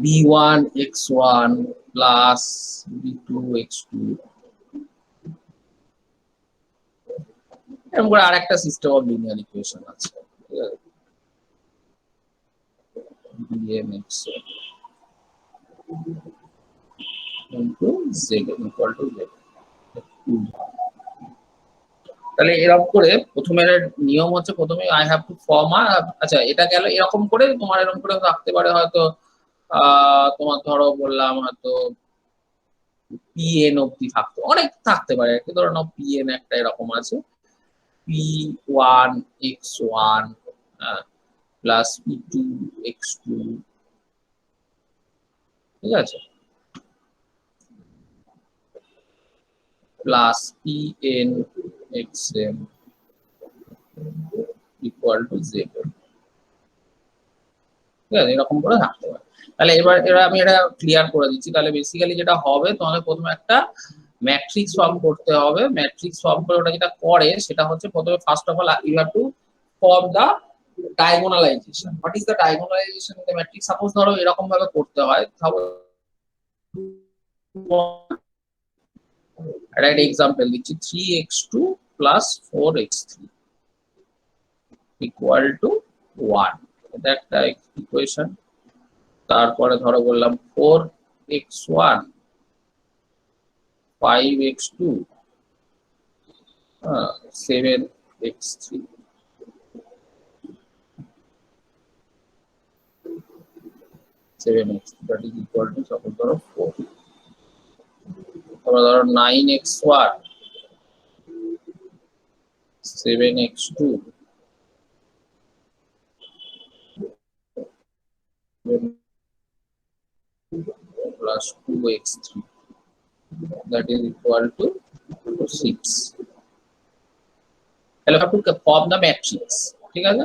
b1 x1 plus b2 x2, এরকম করে আরেকটা সিস্টেম অফ লিনিয়ার ইকুয়েশন আছে। ঠিক আছে, bmx into z equal to z। তাহলে এরকম করে প্রথমে নিয়ম হচ্ছে প্রথমে আই হ্যাভ টু ফর্ম আচ্ছা এটা গেল এরকম করে তোমার এরকম করে থাকতে পারে হয়তো তোমার ধরো বললাম হয়তো পিএন অব্দি থাকতো অনেক থাকতে পারে আর কি ধরো নাও পিএন একটা এরকম আছে p1x1 প্লাস p2x2 ঠিক আছে plus pn xm equal to 0 ঠিক আছে এরকম করে থাকতে পারে তাহলে এবার আমি এটা ক্লিয়ার করে দিচ্ছি তাহলে বেসিক্যালি যেটা হবে তোমাকে প্রথমে একটা ম্যাট্রিক্স ফর্ম করতে হবে ম্যাট্রিক্স ফর্ম করে ওটা যেটা করে সেটা হচ্ছে প্রথমে first of all you have to form the diagonalisation what is the diagonalisation in the matrix suppose ধরো এরকম ভাবে করতে হয় তাহলে একটা এক্সাম্পল দিচ্ছি 3x2 plus 4x3 equal to 1 এটা একটা ইকুয়েশন তারপরে ধরো বললাম 4x1 5x2 7x3 7x that is equal to suppose ধরো 4 তারপর ধরো 9x1 7x2 plus 2x3 that is equal to 6 তাহলে আপনি ফর্ম দা ম্যাট্রিক্স ঠিক আছে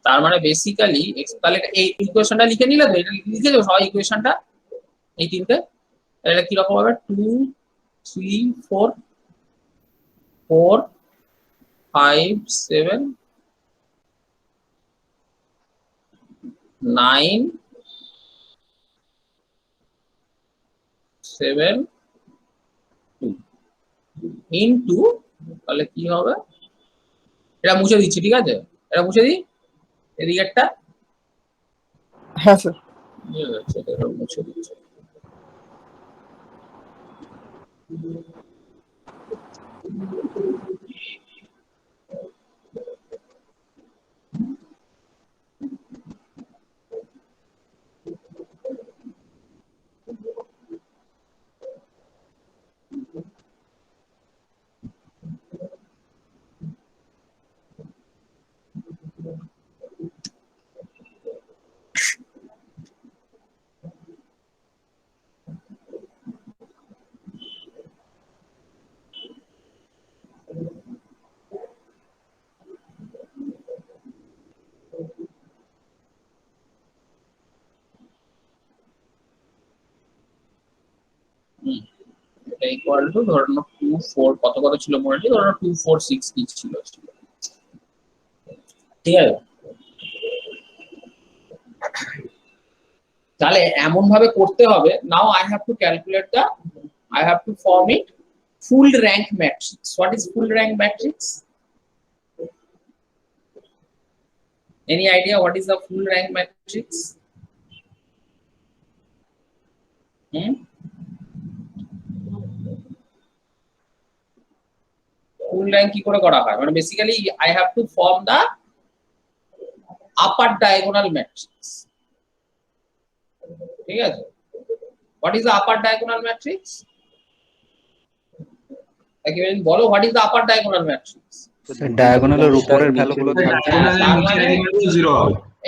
তার মানে বেসিক্যালি তাহলে এই ইকুয়েশনটা লিখে নিলে তো এটা লিখে দাও সবাই ইকুয়েশনটা এই তিনটে তাহলে এটা কি রকম হবে 2 3 4 4 5 7 9 7 2 ইনটু তাহলে কি হবে এটা মুছে দিচ্ছি ঠিক আছে এটা মুছে দিই এদিকে একটা হ্যাঁ স্যার এটা মুছে দিচ্ছি এটা ইকুয়াল টু ধরো 2 4 কত কত ছিল মনে নেই ধরো 2 4 6 কি ছিল ঠিক আছে তাহলে এমন ভাবে করতে হবে now I have to calculate the I have to form it full rank matrix. What is full rank matrix? Any idea what is the full rank matrix? Full rank কি করে করা হয় মানে basically I have to form the upper diagonal matrix. ঠিক আছে what is the upper diagonal matrix? Again বলো what is the upper diagonal matrix? ডায়াগোনালের উপরের ভ্যালুগুলো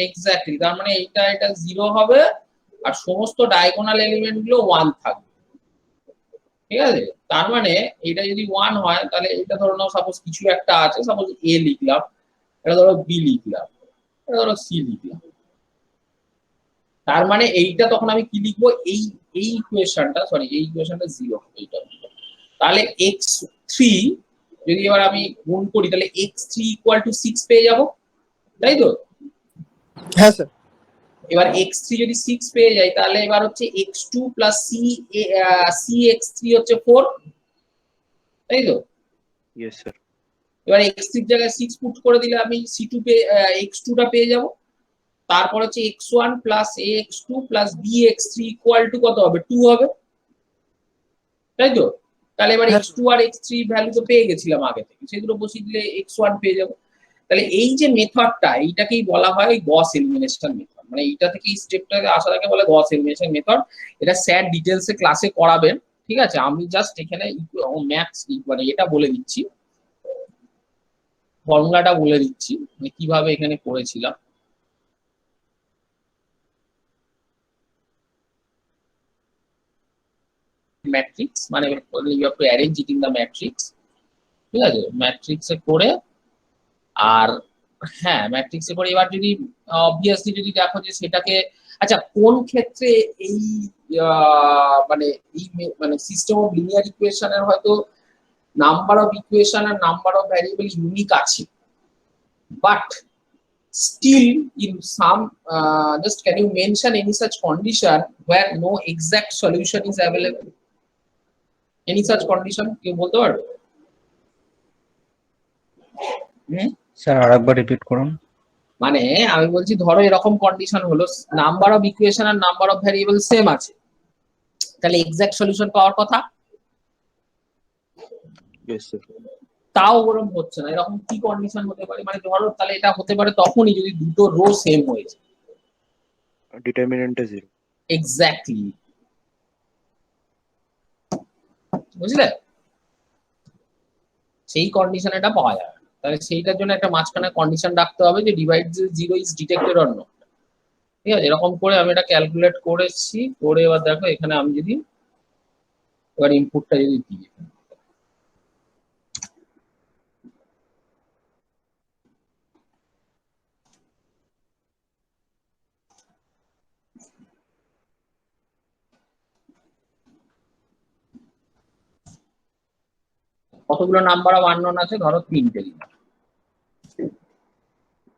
exactly তার মানে এটা 0 হবে আর সমস্ত ডায়াগোনাল এলিমেন্ট গুলো 1 থাকবে ঠিক আছে তার মানে এটা যদি 1 হয় তাহলে এটা ধরো নাও সাপোজ কিছু একটা আছে সাপোজ a লিখলাম এটা ধরো b লিখলাম এটা ধরো c লিখলাম তার মানে এইটা তখন আমি কি লিখবো এই ইকুয়েশনটা সরি এই ইকুয়েশনটা 0 এইটা তাহলে x3 যদি এবার আমি গুণ করি তাহলে x3 = 6 পেয়ে যাব তাই তো হ্যাঁ স্যার এবার x3 যদি 6 পেয়ে যাই তাহলে এবার হচ্ছে x2 + cx3 হচ্ছে 4 তাই তো यस স্যার এবার x3 এর জায়গায় 6 পুট করে দিলে আমি c2 x2 টা পেয়ে যাব তারপর হচ্ছে x1 + ax2 + bx3 = কত হবে 2 হবে তাই তো তাহলে এবার হ্যাঁ x2 আর x3 ভ্যালু তো পেয়ে গেছিলাম আগে থেকে, সেগুলো বসিয়ে দিলে x1 পেয়ে যাবো। তাহলে এই যে মেথডটা, এইটাকেই বলা হয় গস এলিমিনেশন মেথড। মানে এইটা থেকে এই স্টেপটাকে আসাটাকে বলে গস এলিমিনেশন মেথড। এটা স্যার ডিটেলসে ক্লাসে করাবেন, ঠিক আছে? আমি জাস্ট এখানে ম্যাথস মানে এটা বলে দিচ্ছি, ফর্মুলাটা বলে দিচ্ছি মানে কিভাবে এখানে করেছিলাম। ম্যাট্রিক্স মানে you have to arrange it in the matrix, ঠিক আছে? ম্যাট্রিক্সে করে, আর হ্যাঁ ম্যাট্রিক্সে করে এবার যদি অবভিয়াসলি যদি দেখো যে সেটাকে, আচ্ছা কোন ক্ষেত্রে এই মানে এই মানে সিস্টেম অফ লিনিয়ার ইকুয়েশনের হয়তো নাম্বার অফ ইকুয়েশন আর নাম্বার অফ ভ্যারিয়েবল ইউনিক আছে, but still in some just can you mention any such condition where no exact solution is available? Any such condition কেউ বলতে পারবে? স্যার আরেকবার repeat করুন। মানে আমি বলছি ধরো এরকম কন্ডিশন হলো, নাম্বার অফ ইকুয়েশন আর নাম্বার অফ ভ্যারিয়েবল সেম আছে, তাহলে এক্সাক্ট সলিউশন পাওয়ার কথা, Yes, sir. তাও ওরকম হচ্ছে না। এরকম কি কন্ডিশন হতে পারে? মানে ধরো তাহলে এটা হতে পারে তখনই যদি দুটো রো সেম হয়েছে। Determinant is 0. এক্স্যাক্টলি, বুঝলে? সেই কন্ডিশন এটা পাওয়া যাবে। তাহলে সেইটার জন্য একটা মাঝখানে কন্ডিশন রাখতে হবে যে divide zero is detected or not, ঠিক আছে? এরকম করে আমি এটা ক্যালকুলেট করেছি। করে এবার দেখো এখানে আমি যদি এবার ইনপুটটা যদি দিই, কতগুলো নাম্বার অফ আননোন আছে? ধরো তিনটে দিলাম,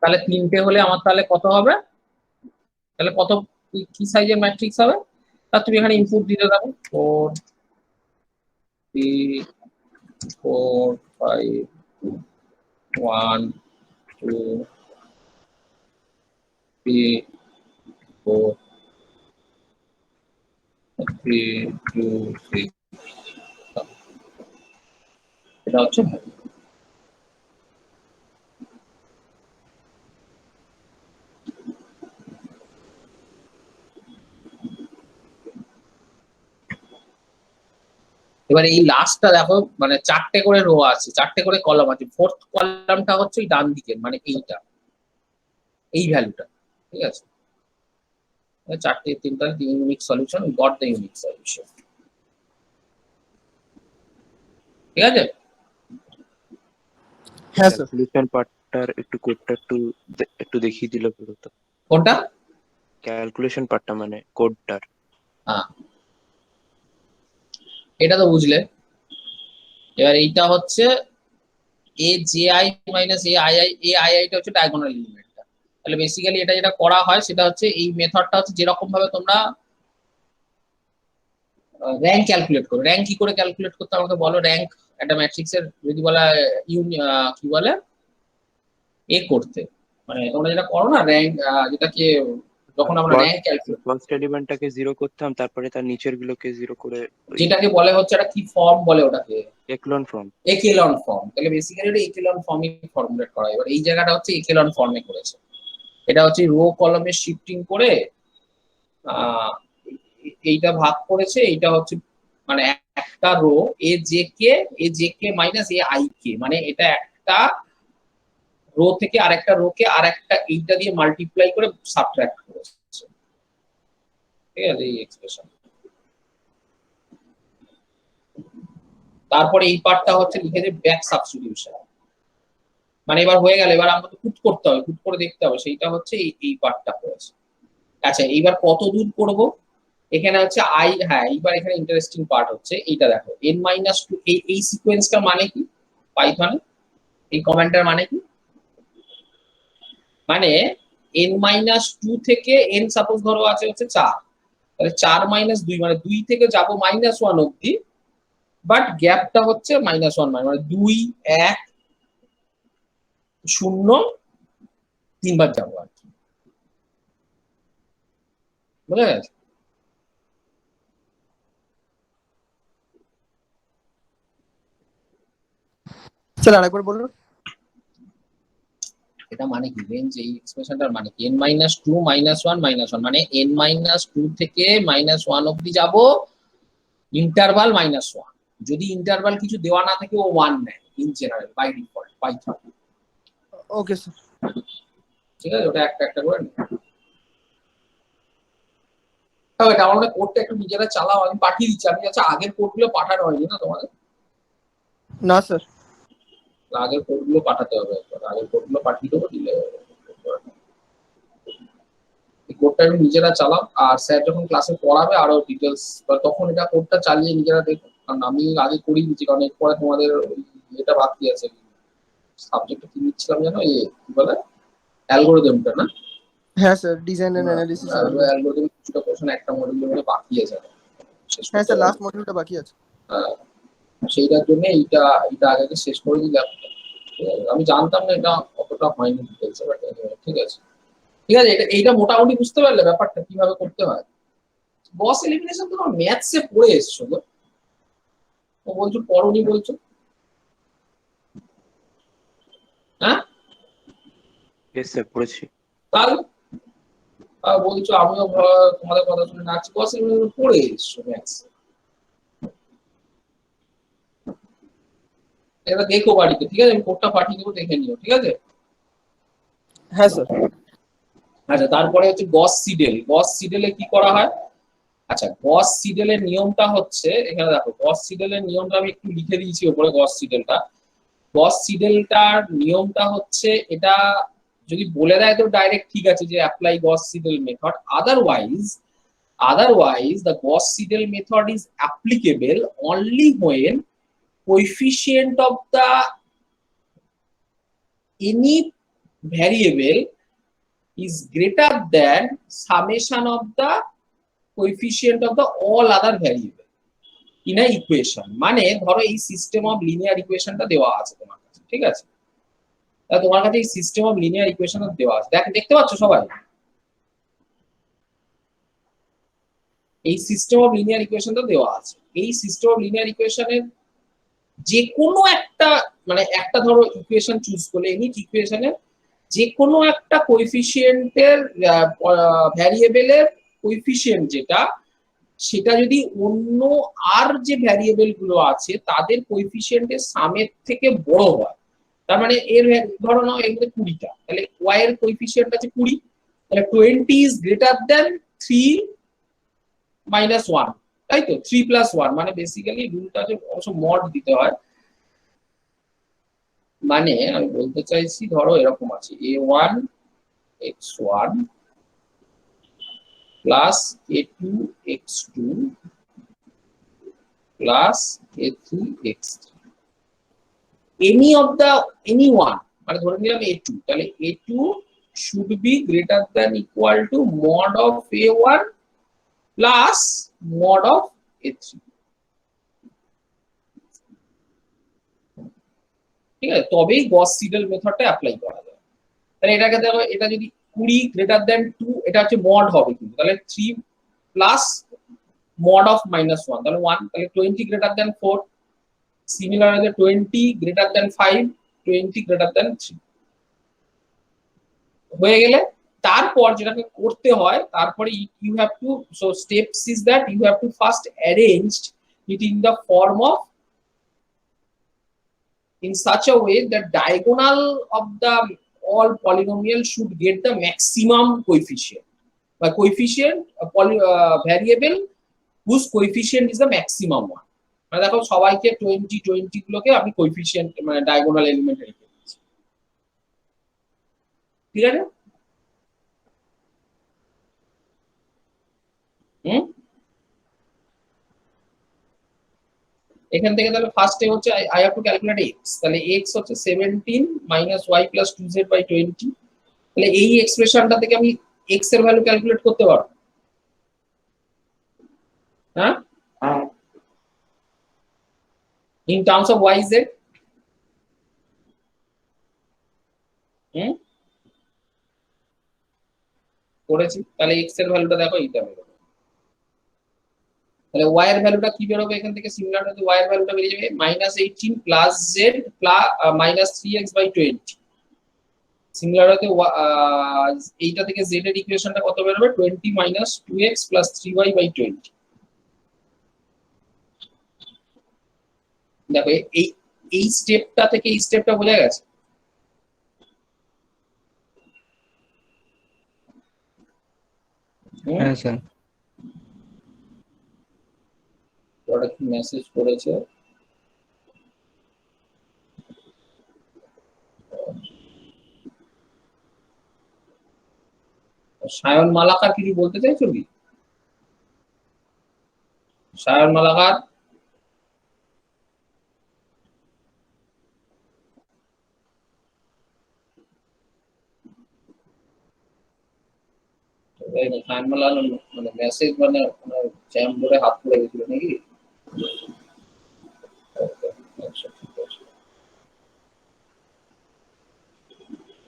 তাহলে তিনটে হলে আমার তাহলে কত হবে? তাহলে কত কি সাইজের ম্যাট্রিক্স হবে? তা তুমি এখানে ইনপুট দিতে থাকো 4 3 4 5 1 2 3 4 3 2 3। এটা হচ্ছে এবার এই লাস্টটা দেখো, মানে চারটে করে রো আছে, চারটে করে কলাম আছে, ফোর্থ কলামটা হচ্ছে এই ডান দিকের, মানে এইটা, এই ভ্যালুটা, ঠিক আছে? চারটে তিনটা unique solution, got the unique solution, ঠিক আছে? হ্যাঁ স্যার। ক্যালকুলেশন পার্টটার একটু কোডটা একটু দেখিয়ে দিলে ভালো হতো। কোনটা? ক্যালকুলেশন পার্টটা মানে কোডটার। হ্যাঁ, এটা তো বুঝলে। এবার এইটা হচ্ছে A J I minus A I I, A I আইটা হচ্ছে ডায়াগোনাল এলিমেন্টটা। তাহলে বেসিক্যালি এটা যেটা করা হয় সেটা হচ্ছে এই মেথডটা হচ্ছে যেরকম ভাবে তোমরা র্যাঙ্ক ক্যালকুলেট করো। র্যাঙ্ক কি করে ক্যালকুলেট করতে আমাকে বলো? র্যাঙ্ক একটা ম্যাট্রিক্সের যদি বলা কি বলে এ করতে, মানে তোমরা যেটা করো না র্যাঙ্ক, যেটাকে যখন আমরা র্যাঙ্ক ক্যালকুলেট, ফার্স্ট এলিমেন্টটাকে 0 করতাম, তারপরে তার নিচের গুলোকে 0 করে যেটাকে বলে হচ্ছে একটা কি ফর্ম বলে ওটাকে? এক্লন ফর্ম। একেলন ফর্ম। তাহলে বেসিক্যালি এটা একেলন ফর্মে ফর্মুলেট করা। এবার এই জায়গাটা হচ্ছে একেলন ফর্মে করেছে। এটা হচ্ছে রো কলমে শিফটিং করে এইটা ভাগ করেছে। এইটা হচ্ছে মানে একটা row A J K minus A I K, মানে এটা একটা রো থেকে আরেকটা রো কে আরেকটা এইটা দিয়ে মাল্টিপ্লাই করে সাবট্রাক্ট করেছে, ঠিক আছে? এই এক্সপ্রেশন। তারপরে এই পার্টটা হচ্ছে লিখেছে ব্যাক সাবস্টিটিউশন, মানে এবার হয়ে গেল। এবার আমাকে পুট করতে হবে, পুট করে দেখতে হবে, সেইটা হচ্ছে এই পার্টটা করেছে। আচ্ছা এইবার কত দূর করব? এখানে হচ্ছে আই, হ্যাঁ এইবার এখানে ইন্টারেস্টিং পার্ট হচ্ছে এইটা দেখো, n-2 এই সিকোয়েন্সটা মানে কি পাইথনে? এই কমেন্টটার মানে কি? মানে n-2 থেকে n সাপোজ ধরো আছে হচ্ছে 4, তাহলে 4 - 2 মানে 2 থেকে যাবো -1 অবধি, বাট গ্যাপটা হচ্ছে -1 মানে 2 1 0 তিনবার যাবো আর কি, বুঝা গেছে? স্যার আরেকবার বলুন। এটা মানে কি রেঞ্জ, এই এক্সপ্রেশনটার মানে কি n-2 -1 -1 মানে n-2 থেকে -1 অবধি যাব ইন্টারভাল -1। যদি ইন্টারভাল কিছু দেওয়া না থাকে ও 1 নেয় in general by default Python. Okay sir. ঠিক আছে, ওটা একটা একটা করে নিন। তবে ডাউনলোড কোডটা একটু নিজেরা চালাও, আমি পাঠিয়ে দিচ্ছি। আমি আচ্ছা আগের কোডগুলো পাঠানো হয়নি না তোমাদের? না স্যার। আগের কোডগুলো পাঠাতে হবে একবার, আগের কোডগুলো পাঠিয়ে দেবো, দিলে এই কোডটা একটু নিজেরা চালাও। আর স্যার যখন ক্লাসে পড়াবে আরো ডিটেলস, তখন এটা কোডটা চালিয়ে নিজেরা দেখো। কারণ আমি আগে করিয়ে দিচ্ছি, কারণ এরপরে তোমাদের এটা বাকি আছে। সাবজেক্টটা কি নিচ্ছিলাম জানো, কি বলে অ্যালগরিদমটা না? হ্যাঁ sir, design and analysis. Algorithm কিছুটা কোশ্চেন একটা মডিউলের মধ্যে বাকি আছে। হ্যাঁ স্যার, লাস্ট মডিউলটা বাকি আছে। সেইটার জন্য এইটা আগে শেষ করে দিলাম। আমি জানতাম না এটা অতটা হয়নি ডিটেলসে, বাট ঠিক আছে ঠিক আছে। এইটা মোটামুটি বুঝতে পারলে ব্যাপারটা কিভাবে করতে হয়। গস এলিমিনেশন তো ম্যাথসে পড়ে এসছো গো, ও বলছো পড়োনি বলছো, হ্যাঁ? ইয়েস স্যার, পড়েছি। তাহলে বলছো আমিও তোমাদের কথা শুনে নাচছি, গস এলিমিনেশন পড়ে এসছো ম্যাথসে। এটা দেখো বাড়িতে, ঠিক আছে? আমি কোডটা পাঠিয়ে দেবো, দেখে নিও, ঠিক আছে? হ্যাঁ স্যার। আচ্ছা, তারপরে হচ্ছে গস সিডেল। গস সিডেলে কি করা হয়? আচ্ছা, গস সিডেলের নিয়মটা হচ্ছে, এখানে দেখো গস সিডেলের নিয়মটা আমি একটু লিখে দিয়েছি উপরে। গস সিডেলটা, গস সিডেলটার নিয়মটা হচ্ছে, এটা যদি বলে দেয় তো ডাইরেক্ট ঠিক আছে যে apply Gauss Seidel method. Otherwise the Gauss Seidel method is applicable only when coefficient of the any variable is greater than summation of the coefficient of the all other variable in a equation। মানে ধরো এই system of linear ইকুয়েশনটা দেওয়া আছে তোমার কাছে, ঠিক আছে? তাহলে তোমার কাছে এই সিস্টেম অফ লিনিয়ার ইকুয়েশনটা দেওয়া আছে, দেখতে পাচ্ছ সবাই? এই সিস্টেম অফ লিনিয়ার ইকুয়েশনটা দেওয়া আছে। এই সিস্টেম অফ লিনিয়ার ইকুয়েশনের যে কোনো একটা, মানে একটা ধরো ইকুয়েশন চুজ করলে, এনি ইকুয়েশনের যে কোনো একটা কোএফিসিয়েন্টের ভ্যারিয়েবলের কোএফিসিয়েন্ট যেটা, সেটা যদি অন্য আর যে ভ্যারিয়েবল গুলো আছে তাদের কোএফিসিয়েন্টের সামের থেকে বড় হয়, তার মানে এর ধরো নাও এর মধ্যে 20টা, তাহলে y এর কোএফিসিয়েন্ট আছে 20, তাহলে 20 ইজ গ্রেটার দ্যান 3 মাইনাস 1, তাই তো? 3 প্লাস 1 মানে বেসিক্যালি রুলটা যে অবশ্য মড দিতে হয়। মানে আমি বলতে চাইছি ধরো এরকম আছে a1 x1 plus a2 x2 plus a3 x3, any one, মানে ধরে নিলাম a2, তাহলে a2 should be greater than equal to mod of a1 plus mod of a3, ঠিক আছে? তবেই গস সিডেল মেথডটা অ্যাপ্লাই করা যায়। তাহলে এটাকে দেখো, এটা যদি 20 গ্রেটার দ্যান 2, এটা হচ্ছে মড হবে কিন্তু, তাহলে 3 প্লাস mod of -1, তাহলে 1, তাহলে 20 গ্রেটার দ্যান 4, সিমিলার আছে 20 গ্রেটার দ্যান 5, 20 গ্রেটার দ্যান 3 হয়ে গেলে তারপর যেটাকে করতে হয়, তারপরে you have to, so steps is that you have to first arranged it in the form of, in such a way that diagonal of the all polynomial should get the maximum coefficient, by coefficient variable whose coefficient is the maximum one। মানে দেখো সবাইকে 20 গুলোকে আমি coefficient মানে diagonal element রেখে দিয়েছি, ঠিক আছে? এখান থেকে তাহলে ফার্স্টে হচ্ছে I have to calculate x, তাহলে এক্স হচ্ছে 17 minus Y plus 2z by 20, তাহলে এই এক্সপ্রেশনটা থেকে আমি এক্স এর ভ্যালু ক্যালকুলেট করতে পারবো, হ্যাঁ? In terms of y z, করেছি। তাহলে এক্স এর ভ্যালুটা দেখো এইটা হবে, তাহলে y এর ভ্যালুটা কি বেরোবে এখান থেকে? সিমিলার হতে y এর ভ্যালুটা বেরিয়ে যাবে -18 plus z minus 3x/20। Similar হতে এইটা থেকে z এর ইকুয়েশনটা কত বেরোবে? 20 মাইনাস 2x প্লাস 3y/20। দেখো এই স্টেপটা থেকে এই স্টেপটা বোঝা গেছে? হ্যাঁ স্যার। ওটা কি মেসেজ করেছে? সায়ন মালাকার কিছু বলতে চাইছো কি? সায়ন মালাকার, সায়ন মালাকার মানে মেসেজ মানে জ্যাম ধরে হাত পড়ে গেছিল নাকি?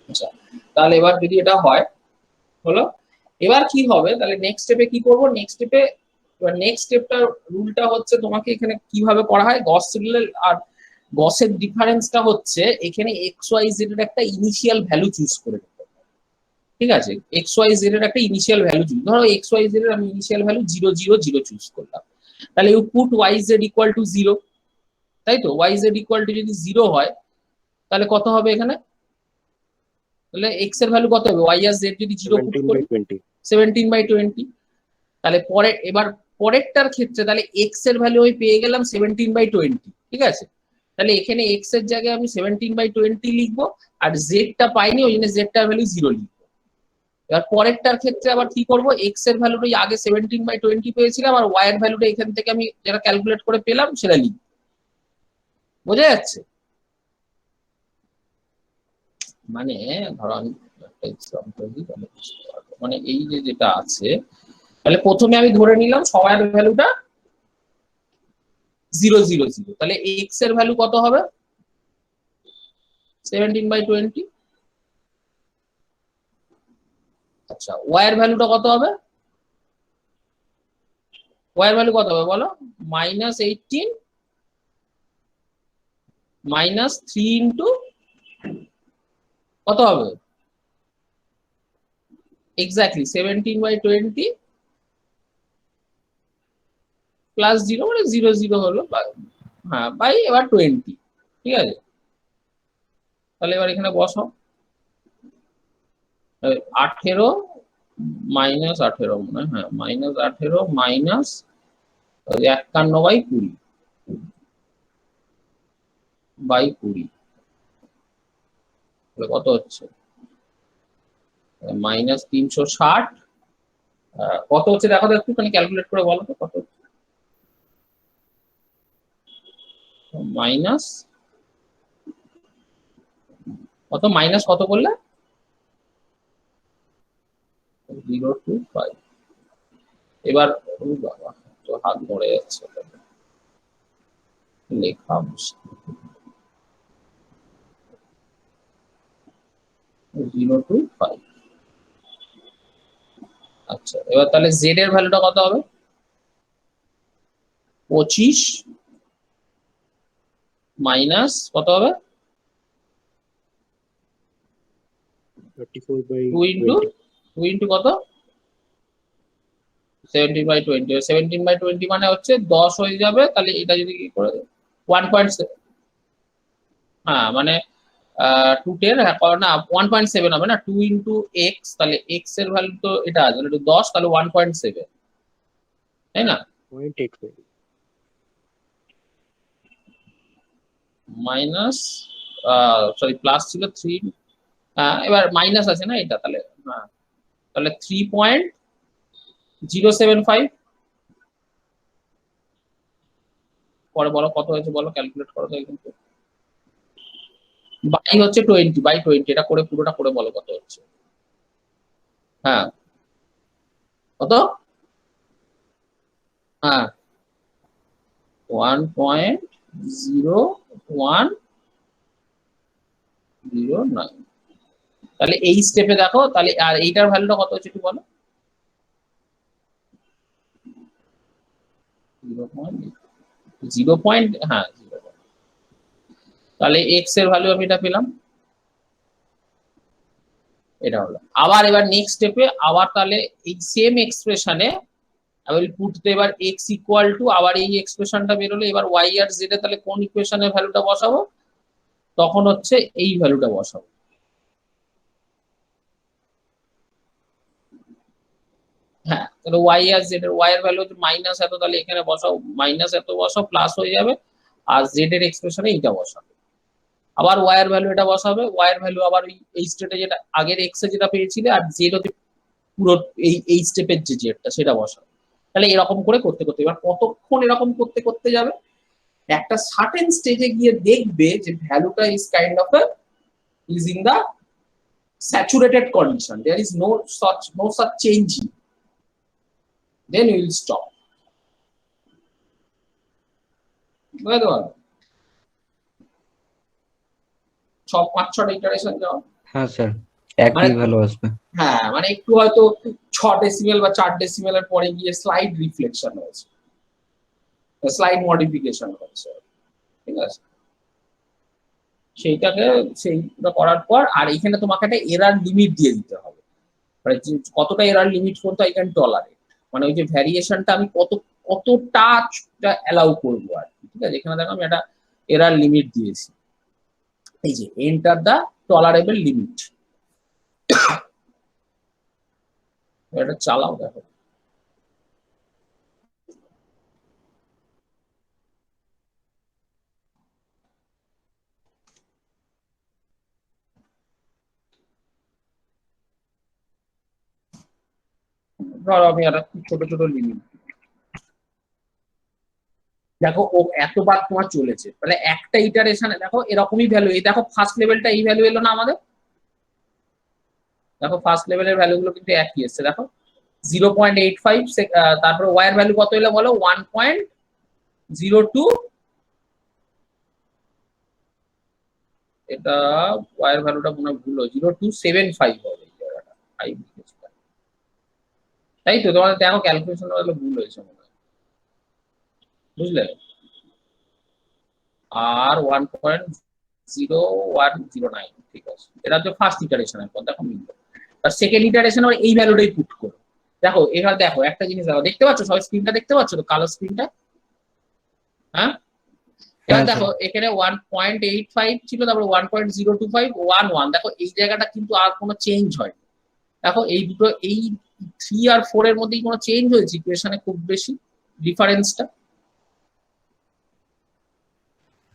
আচ্ছা, তাহলে এবার যদি এটা হয় হলো, এবার কি হবে? তাহলে নেক্সট স্টেপে কি করব? নেক্সট স্টেপে এবার নেক্সট স্টেপটা রুলটা হচ্ছে তোমাকে এখানে কিভাবে করা হয়, গস সিডেল আর গসের ডিফারেন্সটা হচ্ছে এখানে এক্স ওয়াই জেড এর একটা ইনিশিয়াল ভ্যালু চুজ করে নিতে হবে। ঠিক আছে, এক্স ওয়াই জেড এর একটা ইনিশিয়াল ভ্যালু চুজ, ধরো এক্স ওয়াই জেড এর আমি ইনিশিয়াল ভ্যালু 0 0 0 চুজ করলাম। তাহলে you put y z equal to 0, তাই তো? ওয়াই জেড ইকুয়াল টু যদি 0 হয় তাহলে কত হবে এখানে? তাহলে এক্স এর ভ্যালু কত হবে? ওয়াই আর জেড যদি 0 পুট করি 17/20। তাহলে পরে এবার পরেরটার ক্ষেত্রে তাহলে এক্স এর ভ্যালু আমি পেয়ে গেলাম 17/20। ঠিক আছে, তাহলে এখানে এক্স এর জায়গায় আমি 17/20 লিখবো, আর জেডটা পাইনি ওই জন্য জেডটার ভ্যালু 0 লিখবো। এবার পরেরটার ক্ষেত্রে আবার কি করব? এক্স এর ভ্যালুটা আগে 17/20 পেয়েছিলাম, আর ওয়াই এর ভ্যালুটা এখান থেকে আমি যেটা ক্যালকুলেট করে পেলাম সেটা লিখবো। বোঝা যাচ্ছে? মানে ধরো আমি একটা এক্সাম্পল দিই, মানে এই যে যেটা আছে, তাহলে প্রথমে আমি ধরে নিলাম সবার ভ্যালুটা 0 0 0। তাহলে এক্স এর ভ্যালু কত হবে? 17/20। আচ্ছা, ওয়াই এর ভ্যালুটা কত হবে? ওয়াই এর ভ্যালু কত হবে বলো? -18 মাইনাস 3 ইন্টু কত হবে? এক্স্যাক্টলি 17/20 প্লাস 0 মানে 0 0 হলো, হ্যাঁ, বাই এবার 20। ঠিক আছে, তাহলে এবার এখানে বসাও 18 মাইনাস 18 মানে হ্যাঁ -18 মাইনাস 51/20 কত হচ্ছে? -360 কত হচ্ছে দেখো তো একটুখানি ক্যালকুলেট করে বলো তো কত হচ্ছে? মাইনাস কত? মাইনাস কত বললে? 025। এবার বাবা তো হাত মরে যাচ্ছে, লেখা মুশকিল। 025। আচ্ছা, এবার তাহলে জেড এর ভ্যালুটা কত হবে? 25 মাইনাস কত হবে? 2 ইন্টু কত? 17/20। 17/20 মানে হচ্ছে 10 হয়ে যাবে। তাহলে এটা যদি কি করে 1.7, হ্যাঁ মানে 2 হ্যাঁ না 1.7 হবে না, 2 ইন্টু এক্স, তাহলে এক্স এর ভ্যালু তো এটা আছে 10, তাহলে 1.7, তাই না? মাইনাস সরি প্লাস ছিল 3, এবার মাইনাস আছে না এটা, তাহলে হ্যাঁ তাহলে 3.075। পরে বলো কত হয়েছে বলো, ক্যালকুলেট করো তো কিন্তু বাই হচ্ছে 20/20, এটা করে পুরোটা করে বলো কত হচ্ছে। হ্যাঁ কত? হ্যাঁ 1.0109। তাহলে এই স্টেপে দেখো, তাহলে আর এইটার ভ্যালুটা কত হচ্ছে একটু বলো? 0.0 হ্যাঁ 0. তাহলে এক্স এর ভ্যালু আমি এটা পেলাম, এটা হলো। আবার এবার নেক্সট স্টেপে আবার তাহলে এই সেম এক্সপ্রেশনে I will put এবার x ইকুয়াল টু, আবার এই এক্সপ্রেশনটা বেরোলে এবার y আর z এ তাহলে কোন ইকুয়েশনের ভ্যালুটা বসাবো, তখন হচ্ছে এই ভ্যালুটা বসাবো। হ্যাঁ তাহলে y আর z এর, y এর ভ্যালু হচ্ছে মাইনাস এত, তাহলে এখানে বসাও মাইনাস এত বসাও, প্লাস হয়ে যাবে, আর z এর এক্সপ্রেশনে এইটা বসাবে। আবার y এর ভ্যালু এটা বসাবে, y এর ভ্যালু আবার এই স্টেটে যেটা আগের x এ যেটা পেয়েছিলে, আর z হচ্ছে পুরো এই স্টেপের যে জেডটা সেটা বসাবে। তাহলে এরকম করে করতে করতে এবার কতক্ষণ এরকম করতে করতে যাবে, একটা সার্টেন স্টেজে গিয়ে দেখবে যে ভ্যালুটা is kind of is in the saturated condition, there is no such change, then you will stop. বুঝতে পারলে? সব 5-6টা ইটারেশন যাও। হ্যাঁ স্যার, একই ভ্যালু আসবে। হ্যাঁ মানে একটু হয়তো 6 ডেসিমেল বা 4 ডেসিমেলের পরে গিয়ে স্লাইড রিফ্লেকশন হয়েছে, স্লাইড মডিফিকেশন হয়েছে, ঠিক আছে? সেইটা করার পর আর এখানে তোমাকে একটা এরার লিমিট দিয়ে দিতে হবে, মানে কতটা এরার লিমিট করতে আই ক্যান টলারেট, মানে ওই যে ভ্যারিয়েশনটা আমি কতটা অ্যালাউ করবো আর কি, ঠিক আছে? এখানে দেখো আমি একটা এরার লিমিট দিয়েছি, এই যে এন্টার দা টলারেবল লিমিট। এটা চালাও দেখো, ধরো আমি একটা ছোট ছোট লিমিট, দেখো ও এতবার তোমার চলেছে, তাহলে একটা ইটারেশনে দেখো এরকমই ভ্যালু, এই দেখো ফার্স্ট লেভেলটা এই ভ্যালু এলো না আমাদের, দেখো ফার্স্ট লেভেলের ভ্যালুগুলো কিন্তু একই এসছে, দেখো 0.85, তারপরে y এর ভ্যালু কত এলো বলো, 1.02, এটা y এর ভ্যালুটা মনে হয় ভুল, 0275 হবে এই জায়গাটা, তাই তো? তোমাদের দেখো ক্যালকুলেশন হলো ভুল হয়েছে মনে হয়, বুঝলে? আর 1.0109, ঠিক আছে, এটা হচ্ছে ফার্স্ট ইটারেশনের পর, দেখো মিলবে। আর সেকেন্ড ইটারেশন এই ভ্যালুটাই পুট করো, দেখো এবার দেখো একটা জিনিস দেখো, দেখতে পাচ্ছ সবাই স্ক্রিনটা দেখতে পাচ্ছ তো, কালো স্ক্রিনটা? হ্যাঁ এবার দেখো এখানে 1.85 ছিল, তারপরে 1.025, 11, দেখো এই জায়গাটা কিন্তু আর কোনো চেঞ্জ হয়, দেখো এই দুটো এই 3 আর 4 এর মধ্যেই কোনো চেঞ্জ হয়েছে ইকুয়েশনে খুব বেশি ডিফারেন্সটা?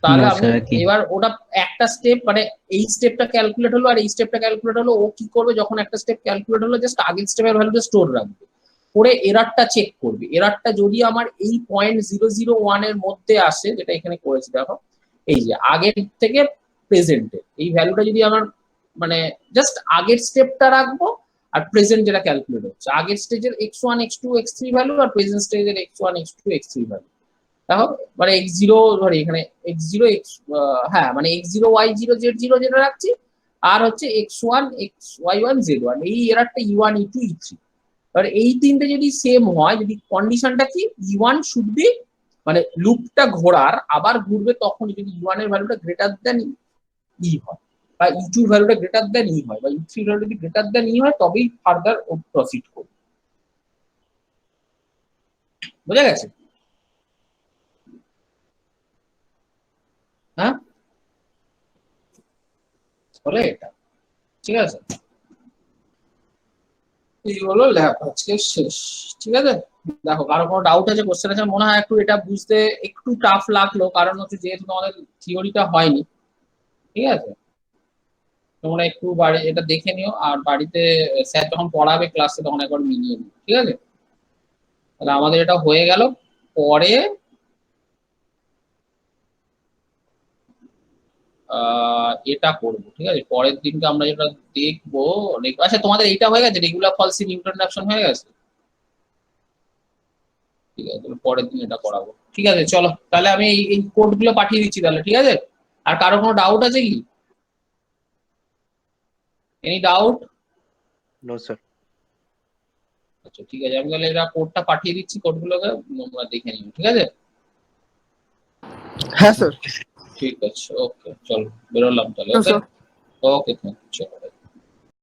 তাহলে আমি এবার ওটা একটা স্টেপ, মানে এই স্টেপটা ক্যালকুলেট হলো আর এই স্টেপটা ক্যালকুলেট হলো, ও কি করবে যখন একটা স্টেপ ক্যালকুলেট হলো জাস্ট আগের স্টেপের ভ্যালুটা স্টোর রাখবে, করে এরারটা চেক করবে, এরারটা যদি আমার এই 0.001 এর মধ্যে আসে, যেটা এখানে করেছি দেখো, এই যে আগের থেকে প্রেজেন্টে এই ভ্যালুটা যদি আমার মানে জাস্ট আগের স্টেপটা রাখবো আর প্রেজেন্ট যেটা ক্যালকুলেট হচ্ছে, আগের স্টেজের x1 x2 x3 ভ্যালু আর প্রেজেন্ট স্টেজের x1 x2 x3 ভ্যালু, দেখো মানে x0 ধরে এখানে x0 হ্যাঁ মানে x0 y0 z0 যেটা রাখছি, আর হচ্ছে x1 y1 z1, এই এরারটা e1 e2 e3, এবার এই তিনটে যদি সেম হয়, যদি কন্ডিশনটা কি e1 শুড বি, মানে লুপটা ঘোরার আবার ঘুরবে তখন যদি e1 এর ভ্যালুটা গ্রেটার দ্যান ই হয়, বা e2 এর ভ্যালুটা গ্রেটার দ্যান ই হয়, বা e3 এর ভ্যালু যদি গ্রেটার দ্যান ই হয়, তবেই ফার্দার ও প্রসিড করবে। বোঝা গেছে? হ্যাঁ বলে এটা, ঠিক আছে? এই হলো ল্যাব আজকে শেষ, ঠিক আছে? দেখো কারো কোনো ডাউট আছে, কোশ্চেন আছে? মনে হয় একটু এটা বুঝতে একটু টাফ লাগলো, কারণ হচ্ছে যেহেতু তোমাদের থিওরিটা হয়নি, ঠিক আছে? তোমরা একটু বাড়ি এটা দেখে নিও, আর বাড়িতে স্যার যখন পড়াবে ক্লাসে তখন একবার মিলিয়ে নিও, ঠিক আছে? তাহলে আমাদের এটা হয়ে গেল, পরে এটা করবো, ঠিক আছে? পরের দিনকে আমরা যেটা দেখবো, আচ্ছা তোমাদের এইটা হয়ে গেছে, রেগুলার ফলস ইন ইন্ট্রোডাকশন হয়ে গেছে? ঠিক আছে, পরের দিন এটা করাবো, ঠিক আছে? চলো তাহলে আমি এই কোড গুলো পাঠিয়ে দিচ্ছি তাহলে, ঠিক আছে? আর কারো কোনো ডাউট আছে কি? Any doubt? No sir. আচ্ছা ঠিক আছে, আমি তাহলে এরা কোডটা পাঠিয়ে দিচ্ছি, কোডগুলোকে তোমরা দেখে নিও, ঠিক আছে? হ্যাঁ স্যার। ঠিক আছে, ওকে, চলো বেরোলাম তাহলে। ওকে, ওকে, থ্যাংক ইউ, চলো।